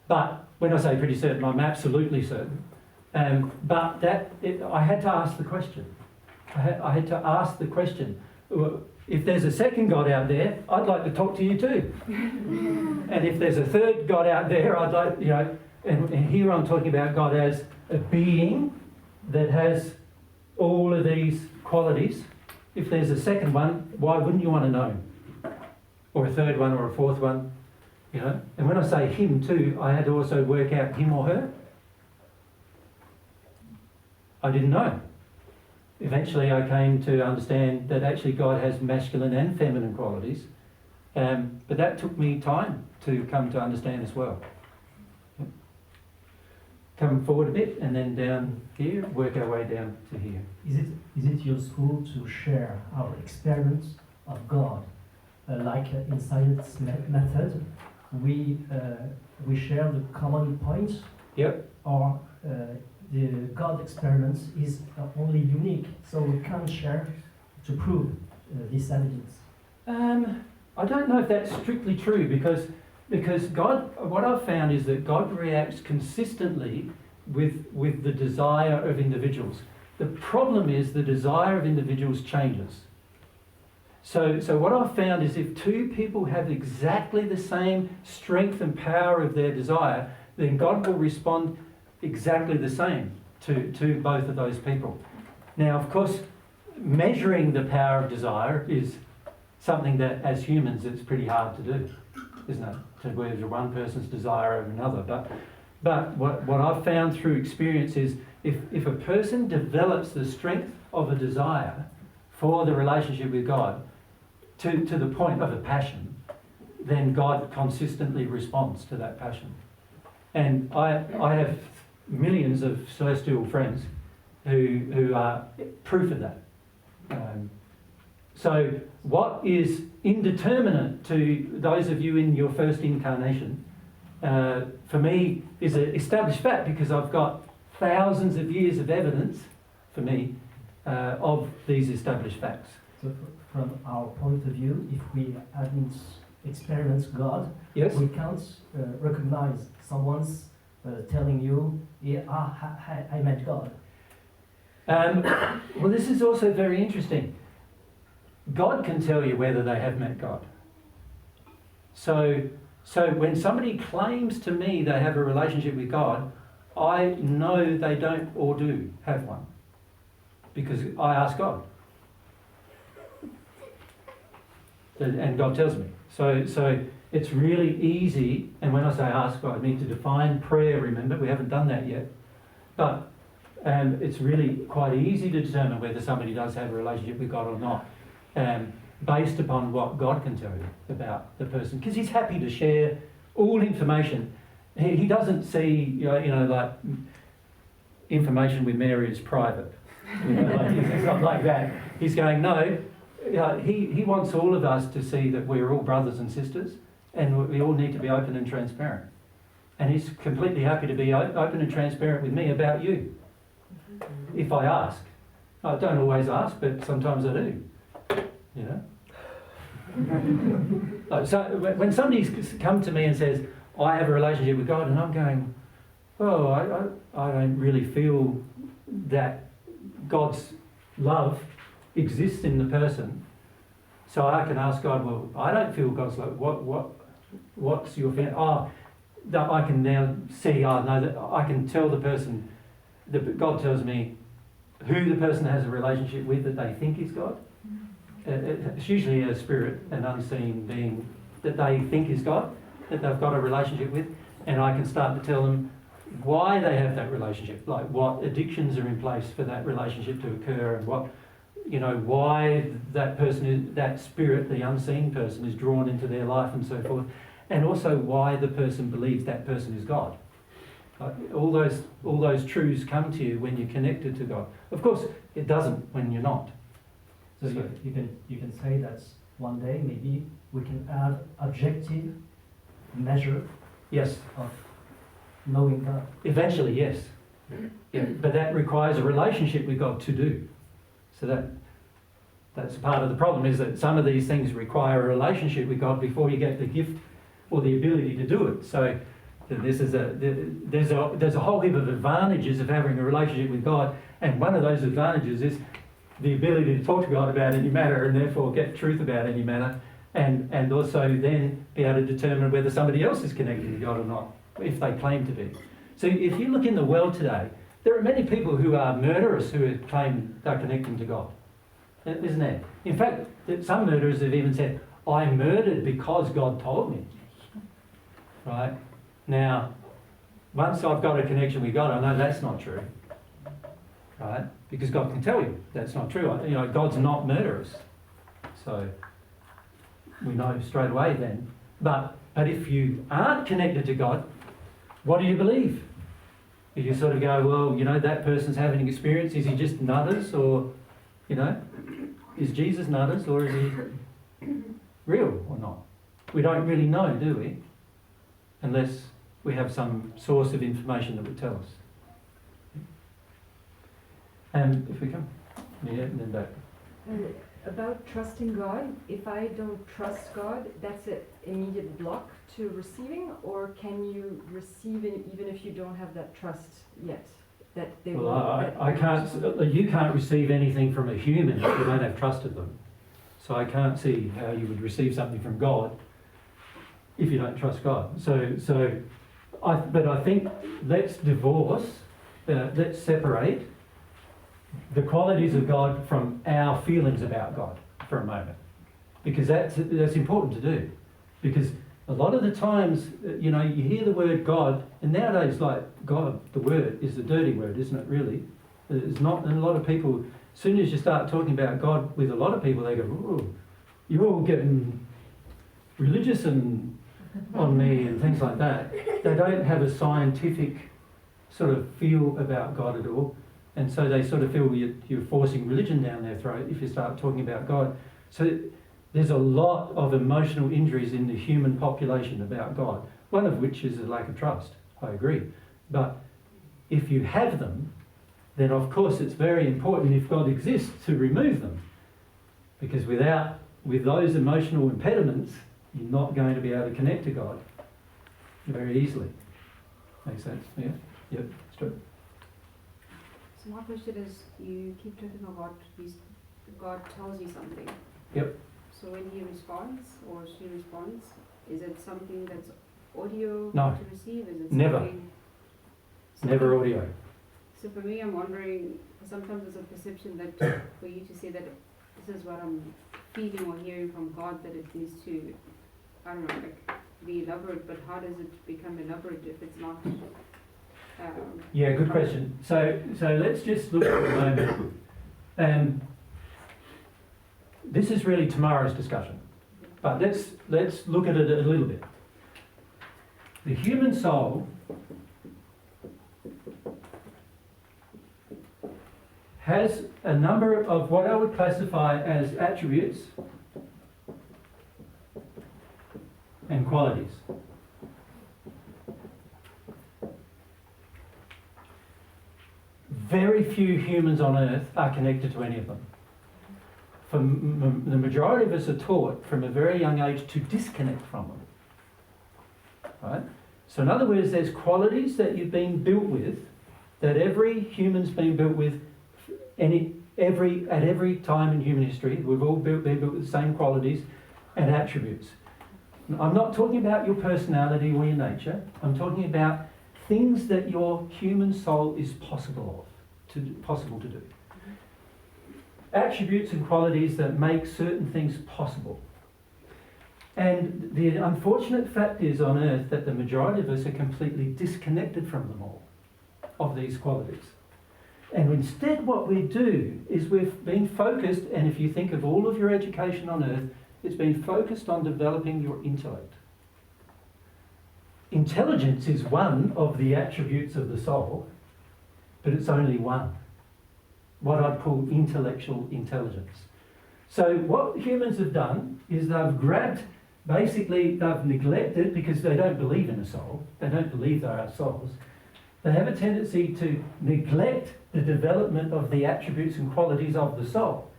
But when I say pretty certain, I'm absolutely certain. But I had to ask the question. I had to ask the question. If there's a second God out there, I'd like to talk to you too. And if there's a third God out there, I'd like, and here I'm talking about God as a being that has all of these qualities. If there's a second one, why wouldn't you want to know? Or a third one, or a fourth one, And when I say him too, I had to also work out him or her. I didn't know. Eventually I came to understand that actually God has masculine and feminine qualities, but that took me time to come to understand as well. Yep. Come forward a bit and then down here, work our way down to here. Is it useful to share our experience of God, like in science method? We share the common points. Yep. Or the God experience is only unique, so we can't share to prove this evidence. I don't know if that's strictly true, because God, what I've found is that God reacts consistently with the desire of individuals. The problem is the desire of individuals changes. So what I've found is if two people have exactly the same strength and power of their desire, then God will respond exactly the same to both of those people. Now, of course, measuring the power of desire is something that, as humans, it's pretty hard to do, isn't it? To measure one person's desire over another. But what I've found through experience is if a person develops the strength of a desire for the relationship with God to the point of a passion, then God consistently responds to that passion. And I have millions of celestial friends who are proof of that. So what is indeterminate to those of you in your first incarnation, for me, is an established fact, because I've got thousands of years of evidence, for me, of these established facts. So from our point of view, if we haven't experienced God, yes, we can't recognize someone's telling you, yeah, I met God. Well, this is also very interesting. God can tell you whether they have met God. So when somebody claims to me they have a relationship with God, I know they don't or do have one, because I ask God. And God tells me. So it's really easy, and when I say ask God, I need to define prayer, remember, we haven't done that yet. But it's really quite easy to determine whether somebody does have a relationship with God or not, based upon what God can tell you about the person, because He's happy to share all information. He doesn't see, like information with Mary is private. It's not like that. He's going, no, he wants all of us to see that we're all brothers and sisters, and we all need to be open and transparent. And He's completely happy to be open and transparent with me about you, if I ask. I don't always ask, but sometimes I do. So when somebody's come to me and says, I have a relationship with God, and I'm going, oh, I don't really feel that God's love exists in the person. So I can ask God, well, I don't feel God's love. What's your feeling? That I can now see, no, that I can tell the person, God tells me who the person has a relationship with that they think is God. It's usually a spirit, an unseen being that they think is God, that they've got a relationship with, and I can start to tell them why they have that relationship, like what addictions are in place for that relationship to occur, and what, why that person, that spirit, the unseen person, is drawn into their life and so forth, and also why the person believes that person is God. All those truths come to you when you're connected to God. Of course, it doesn't when you're not. So you can say that one day maybe we can have objective measure, yes, of knowing God. Eventually, yes. Yeah, but that requires a relationship with God to do. So that's part of the problem, is that some of these things require a relationship with God before you get the gift or the ability to do it. So there's a whole heap of advantages of having a relationship with God, and one of those advantages is the ability to talk to God about any matter, and therefore get truth about any matter, and also then be able to determine whether somebody else is connected to God or not, if they claim to be. So if you look in the world today, there are many people who are murderers who claim they're connecting to God, isn't there? In fact, some murderers have even said, I murdered because God told me. Right? Now, once I've got a connection with God, I know that's not true. Right? Because God can tell you that's not true. God's not murderous. So we know straight away then. But if you aren't connected to God, what do you believe? You sort of go, well, that person's having an experience. Is he just nutters, or, is Jesus nutters, or is he real or not? We don't really know, do we? Unless we have some source of information that would tell us. And if we come, and then back. About trusting God, if I don't trust God, that's an immediate block to receiving, or can you receive it even if you don't have that trust yet? I can't. You can't receive anything from a human if you don't have trust of them. So I can't see how you would receive something from God if you don't trust God. But I think let's let's separate the qualities of God from our feelings about God for a moment, because that's important to do. Because a lot of the times, you hear the word God, and nowadays, like God, the word is a dirty word, isn't it? Really, it's not. And a lot of people, as soon as you start talking about God with a lot of people, they go, "Oh, you're all getting religious and on me and things like that. They don't have a scientific sort of feel about God at all. And so they sort of feel you're forcing religion down their throat if you start talking about God. So there's a lot of emotional injuries in the human population about God, one of which is a lack of trust. I agree. But if you have them, then of course it's very important, if God exists, to remove them. Because with those emotional impediments, you're not going to be able to connect to God very easily. Makes sense? Yeah? Yep, it's true. So my question is, you keep talking about God tells you something. Yep. So when he responds or she responds, is it something that's audio No. to receive? Is it Never. something? Never audio. So for me, I'm wondering, sometimes there's a perception that for you to say that this is what I'm feeling or hearing from God, that it needs to, I don't know, like be elaborate, but how does it become elaborate if it's not? Yeah, good question. So let's just look at the moment. This is really tomorrow's discussion, but let's look at it a little bit. The human soul has a number of what I would classify as attributes and qualities. Very few humans on earth are connected to any of them. The majority of us are taught from a very young age to disconnect from them. Right? So in other words, there's qualities that you've been built with, that every human's been built with at every time in human history. We've all been built with the same qualities and attributes. I'm not talking about your personality or your nature. I'm talking about things that your human soul is possible to do. Attributes and qualities that make certain things possible. And the unfortunate fact is on earth that the majority of us are completely disconnected from them all, of these qualities. And instead what we do is we've been focused, and if you think of all of your education on earth, it's been focused on developing your intellect. Intelligence is one of the attributes of the soul, but it's only one. What I'd call intellectual intelligence. So what humans have done is they've neglected, because they don't believe in a soul, they don't believe there are souls, they have a tendency to neglect the development of the attributes and qualities of the soul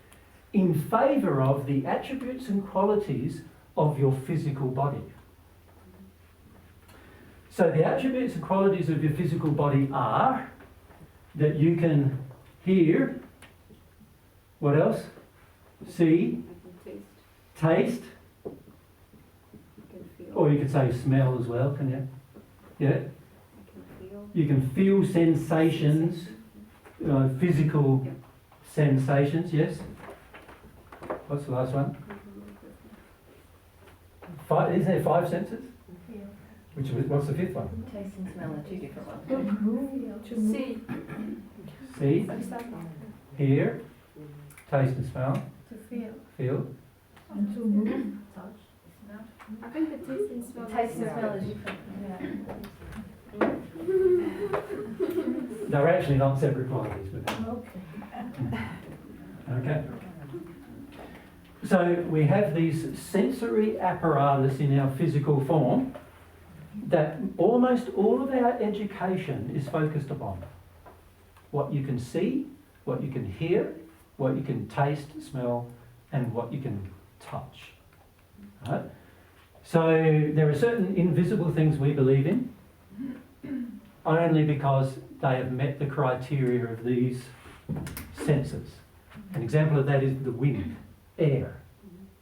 in favour of the attributes and qualities of your physical body. So the attributes and qualities of your physical body are that you can hear, what else? See, taste, or you could say smell as well, can you? Yeah? You can feel sensations, physical sensations, yes? What's the last one? Isn't there 5 senses? What's the 5th one? Taste and smell are 2 different ones. See, hear, taste and smell. To feel. Feel. And to move. Touch. Smell. I think the taste and smell. Taste and smell is different. Yeah. They're actually not separate qualities. Okay. So we have these sensory apparatus in our physical form that almost all of our education is focused upon. What you can see, what you can hear, what you can taste, smell, and what you can touch. Right? So there are certain invisible things we believe in, only because they have met the criteria of these senses. An example of that is the wind, air.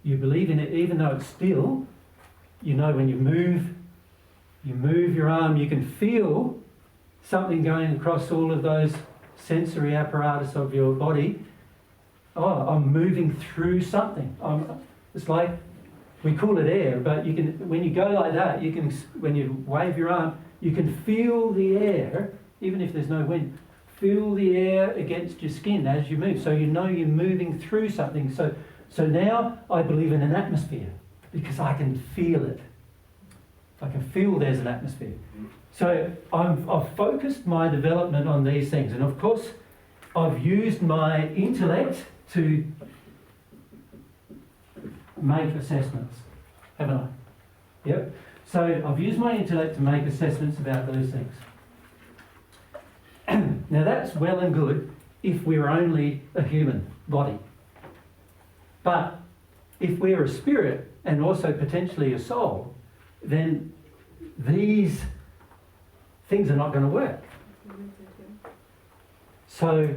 You believe in it even though it's still. You know, when you move your arm, you can feel something going across all of those sensory apparatus of your body. Oh, I'm moving through something. It's like, we call it air, but you can, when you go like that, you can, when you wave your arm, you can feel the air, even if there's no wind, feel the air against your skin as you move. So you know you're moving through something. So now I believe in an atmosphere. because I can feel it. I can feel there's an atmosphere. So I've focused my development on these things, and of course I've used my intellect to make assessments, haven't I? Yep. So I've used my intellect to make assessments about those things. Now that's well and good if we're only a human body. But if we're a spirit and also potentially a soul, then these things are not going to work. So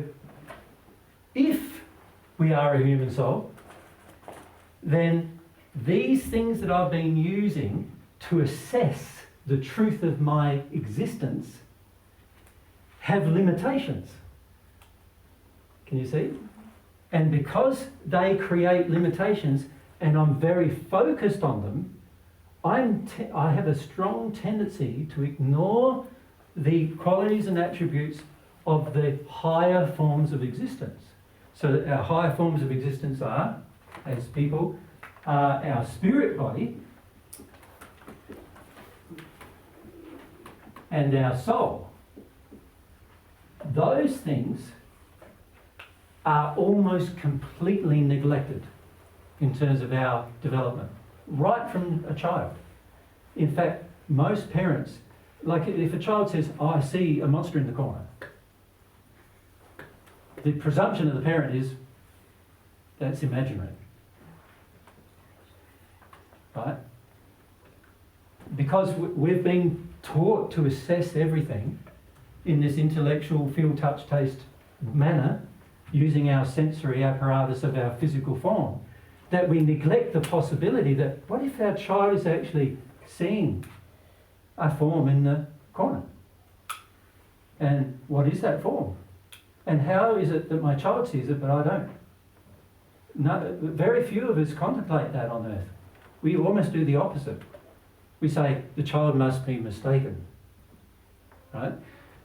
if we are a human soul, then these things that I've been using to assess the truth of my existence have limitations. Can you see? And because they create limitations and I'm very focused on them, I have a strong tendency to ignore the qualities and attributes of the higher forms of existence. So that our higher forms of existence are, as people, our spirit body and our soul. Those things are almost completely neglected in terms of our development, right from a child. In fact, most parents, like if a child says, "Oh, I see a monster in the corner," the presumption of the parent is that's imaginary. Right? Because we've been taught to assess everything in this intellectual feel, touch, taste manner, using our sensory apparatus of our physical form, that we neglect the possibility that what if our child is actually seeing a form in the corner? And what is that form? And how is it that my child sees it but I don't? No, very few of us contemplate that on earth. We almost do the opposite. We say the child must be mistaken. Right?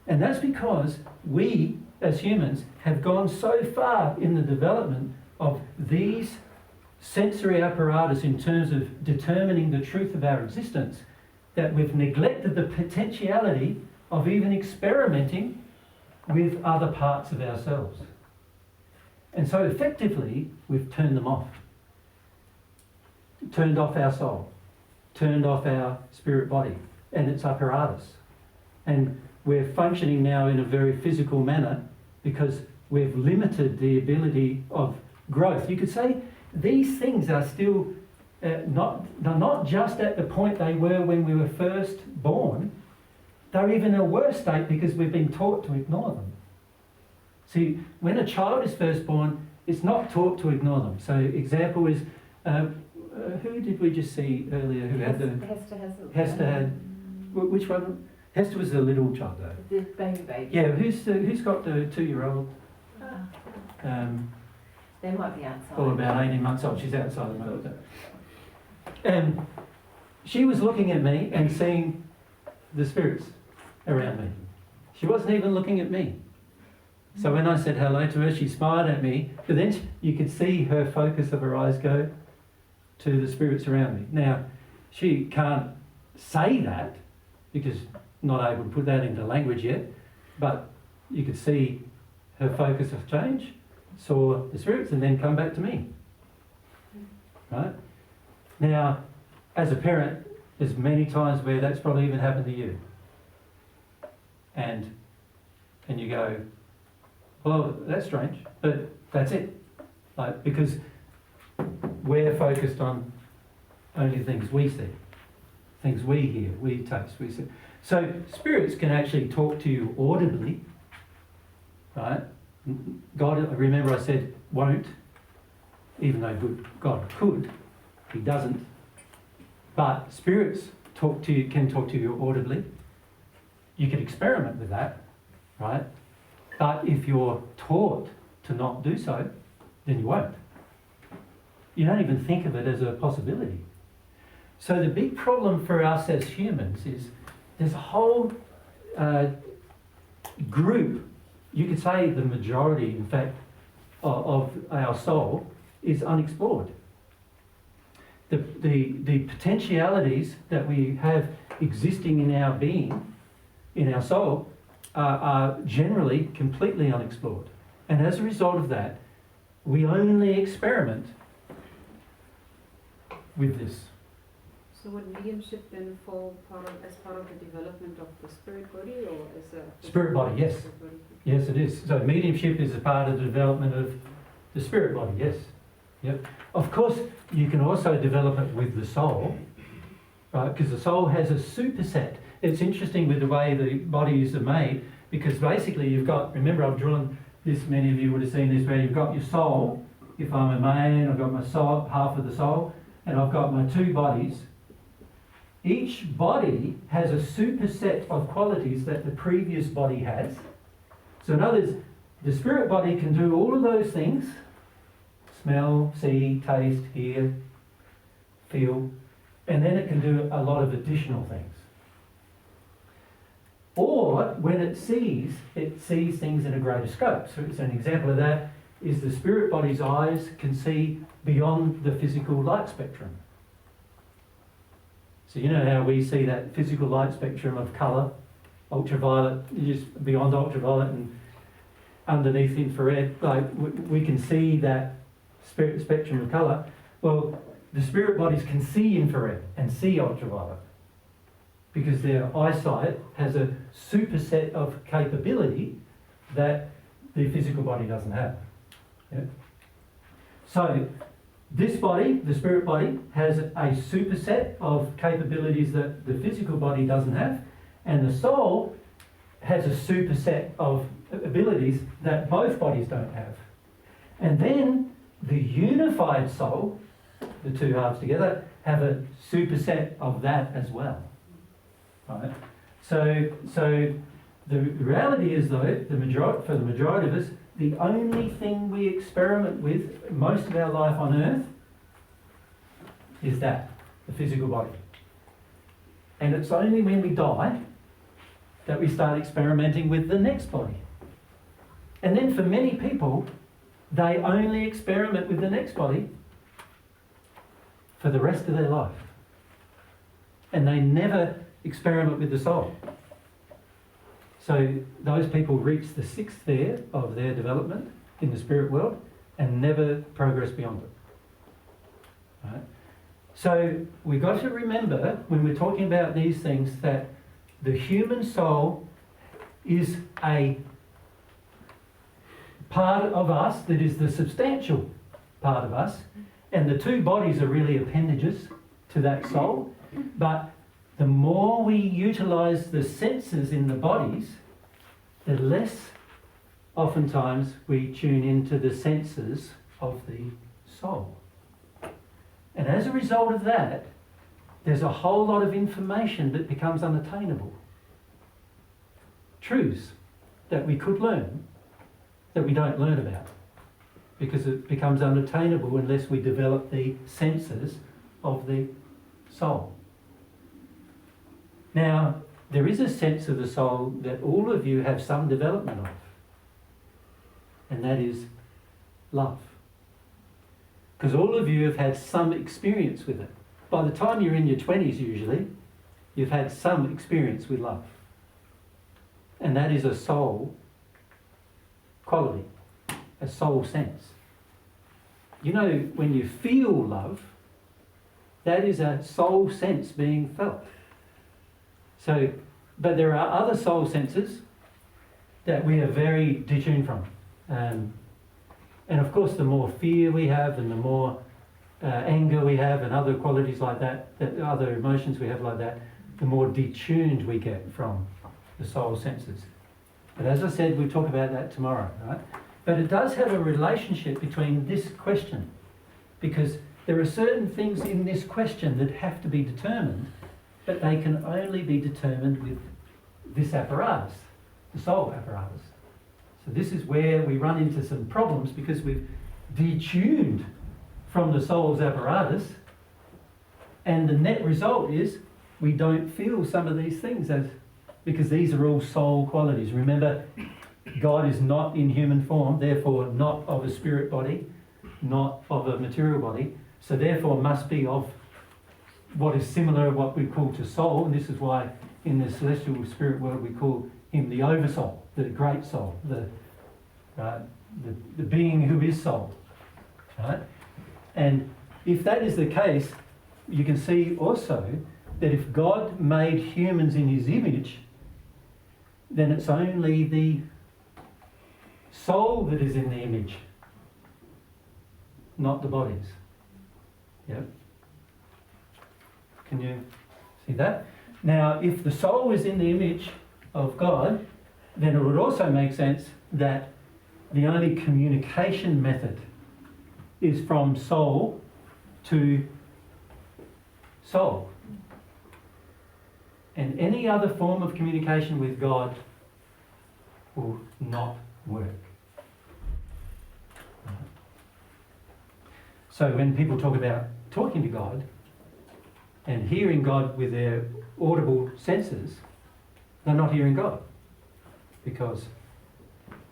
And that's because we, as humans, have gone so far in the development of these sensory apparatus in terms of determining the truth of our existence that we've neglected the potentiality of even experimenting with other parts of ourselves. And so effectively, we've turned them off. Turned off our soul. Turned off our spirit body and its apparatus. And we're functioning now in a very physical manner because we've limited the ability of growth. You could say these things are still they're not just at the point they were when we were first born. They're even in a worse state because we've been taught to ignore them. See, when a child is first born, it's not taught to ignore them. So example is, who did we just see earlier who had the... Hester had... Which one? Hester was the little child though. The baby. Yeah, who's got the 2-year-old? They might be outside. Or about 18 months old. She's outside at the moment. And she was looking at me and seeing the spirits around me. She wasn't even looking at me. So when I said hello to her, she smiled at me, but then you could see her focus of her eyes go to the spirits around me. Now, she can't say that because not able to put that into language yet, but you could see her focus of change, saw the spirits, and then come back to me. Right? Now, as a parent, there's many times where that's probably even happened to you. And you go, well, that's strange, but that's it. Like, because we're focused on only things we see, things we hear, we taste, we see. So spirits can actually talk to you audibly, right? God, remember I said won't, even though God could, he doesn't. But spirits can talk to you audibly. You can experiment with that, right? But if you're taught to not do so, then you won't. You don't even think of it as a possibility. So the big problem for us as humans is there's a whole group, you could say the majority, in fact, of our soul is unexplored. the potentialities that we have existing in our being, in our soul, are generally completely unexplored. And as a result of that, we only experiment with this. So would mediumship then fall as part of the development of the spirit body, or as a... Spirit body, yes. Yes, it is. So mediumship is a part of the development of the spirit body, yes. Yep. Of course, you can also develop it with the soul, right? Because the soul has a superset. It's interesting with the way the bodies are made, because basically you've got, remember I've drawn this, many of you would have seen this, where you've got your soul. If I'm a man, I've got my soul, half of the soul, and I've got my two bodies. Each body has a superset of qualities that the previous body has. So in other words, the spirit body can do all of those things: smell, see, taste, hear, feel, and then it can do a lot of additional things. Or when it sees things in a greater scope. So it's an example of that is the spirit body's eyes can see beyond the physical light spectrum. So you know how we see that physical light spectrum of colour, ultraviolet, just beyond ultraviolet and underneath infrared, like we can see that spectrum of colour. Well, the spirit bodies can see infrared and see ultraviolet because their eyesight has a superset of capability that the physical body doesn't have. Yeah? So this body, the spirit body, has a superset of capabilities that the physical body doesn't have, and the soul has a superset of abilities that both bodies don't have. And then the unified soul, the two halves together, have a superset of that as well. Right? So the reality is, though, for the majority of us, the only thing we experiment with most of our life on earth is that, the physical body. And it's only when we die that we start experimenting with the next body. And then for many people, they only experiment with the next body for the rest of their life. And they never experiment with the soul. So those people reach the sixth sphere of their development in the spirit world and never progress beyond it. Right? So we've got to remember when we're talking about these things that the human soul is a part of us that is the substantial part of us, and the two bodies are really appendages to that soul. But the more we utilise the senses in the bodies, the less oftentimes we tune into the senses of the soul. And as a result of that, there's a whole lot of information that becomes unattainable. Truths that we could learn that we don't learn about because it becomes unattainable unless we develop the senses of the soul. Now, there is a sense of the soul that all of you have some development of, and that is love. Because all of you have had some experience with it. By the time you're in your 20s usually, you've had some experience with love. And that is a soul quality, a soul sense. You know, when you feel love, that is a soul sense being felt. So, but there are other soul senses that we are very detuned from. And of course, the more fear we have and the more anger we have and other qualities like that, other emotions we have like that, the more detuned we get from the soul senses. But as I said, we'll talk about that tomorrow, right? But it does have a relationship between this question, because there are certain things in this question that have to be determined, but they can only be determined with this apparatus, the soul apparatus. So this is where we run into some problems because we've detuned from the soul's apparatus, and the net result is we don't feel some of these things because these are all soul qualities. Remember, God is not in human form, therefore not of a spirit body, not of a material body, so therefore must be of what is similar, what we call to soul, and this is why in the celestial spirit world we call him the oversoul, the great soul, the being who is soul. Right? And if that is the case, you can see also that if God made humans in his image, then it's only the soul that is in the image, not the bodies. Yep. Can you see that? Now, if the soul is in the image of God, then it would also make sense that the only communication method is from soul to soul. And any other form of communication with God will not work. So when people talk about talking to God and hearing God with their audible senses, they're not hearing God. Because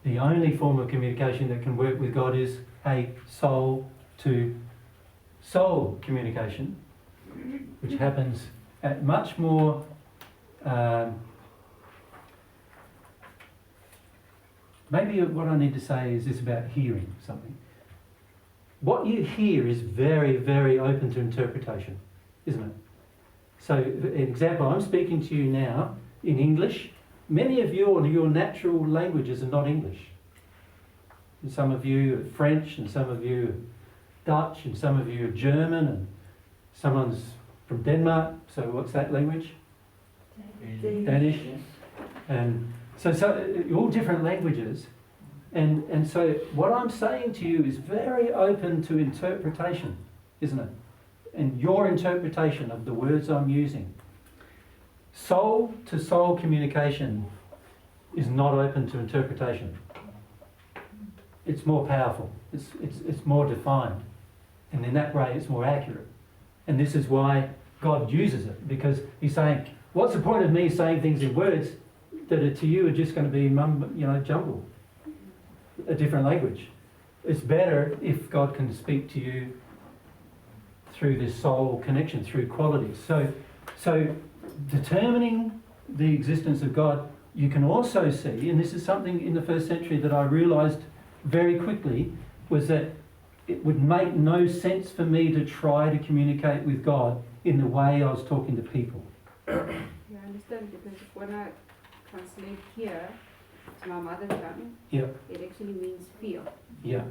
the only form of communication that can work with God is a soul to soul communication, which happens at much more maybe what I need to say is this about hearing something. What you hear is very, very open to interpretation, isn't it? So, an example, I'm speaking to you now in English. Many of your natural languages are not English. And some of you are French, and some of you are Dutch, and some of you are German, and someone's from Denmark. So what's that language? Danish. And so all different languages. And so what I'm saying to you is very open to interpretation, isn't it? And your interpretation of the words I'm using. Soul to soul communication is not open to interpretation. It's more powerful. It's more defined. And in that way it's more accurate. And this is why God uses it, because he's saying, what's the point of me saying things in words that are, to you are just going to be jumble, a different language? It's better if God can speak to you through this soul connection, through qualities. So determining the existence of God, you can also see, and this is something in the first century that I realised very quickly, was that it would make no sense for me to try to communicate with God in the way I was talking to people. Yeah, I understand, because when I translate here to my mother tongue, it actually means feel. Yeah.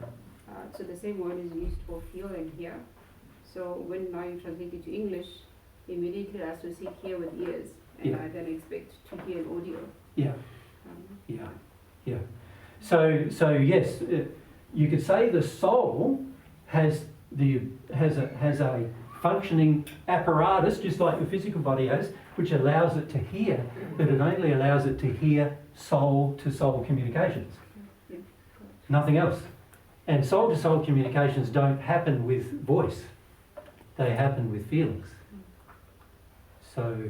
So the same word is used for feel and hear. So when now you translate it to English, immediately I associate hear with ears, and I then expect to hear an audio. Yeah. So yes, you could say the soul has a functioning apparatus, just like your physical body has, which allows it to hear, but it only allows it to hear soul-to-soul communications. Nothing else. And soul-to-soul communications don't happen with voice. They happen with feelings. So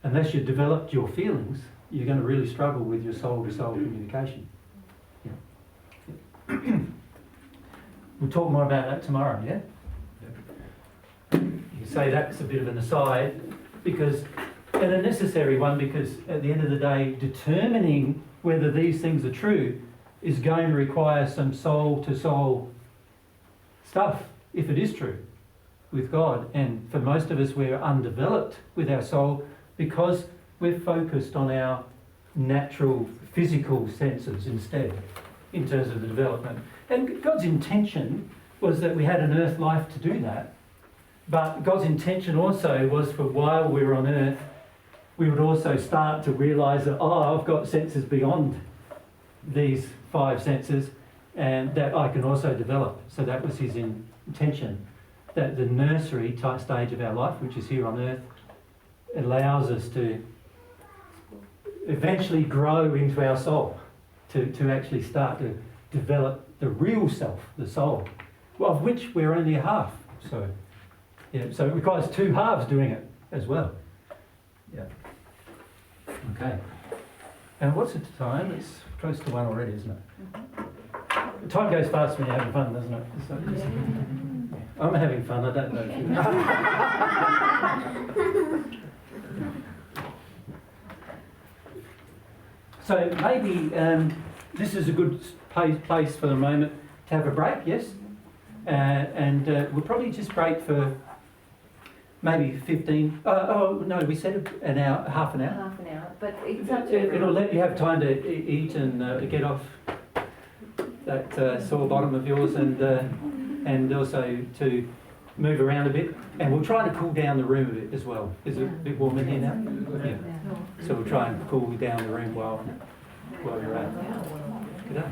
unless you've developed your feelings, you're going to really struggle with your soul-to-soul communication. We'll talk more about that tomorrow, yeah? You say that's a bit of an aside, and a necessary one, because at the end of the day, determining whether these things are true is going to require some soul-to-soul stuff, if it is true, with God. And for most of us, we're undeveloped with our soul because we're focused on our natural physical senses instead, in terms of the development. And God's intention was that we had an earth life to do that. But God's intention also was for while we were on earth, we would also start to realise that, I've got senses beyond these 5 senses, and that I can also develop. So that was his intention, that the nursery type stage of our life, which is here on earth, allows us to eventually grow into our soul, to actually start to develop the real self, the soul, of which we're only a half. So it requires 2 halves doing it as well. Yeah. Okay. And what's the time? It's close to 1 already, isn't it? The time goes fast when you're having fun, doesn't it? I'm having fun, I don't know if you So maybe this is a good place for the moment to have a break, yes? And we'll probably just break for maybe 15, we said an hour, half an hour. Half an hour, but it's up to It'll let you have time to eat and get off that sore bottom of yours and also to move around a bit. And we'll try to cool down the room a bit as well. Is it a bit warm in here now? Yeah. So we'll try and cool down the room while you're at. Good day.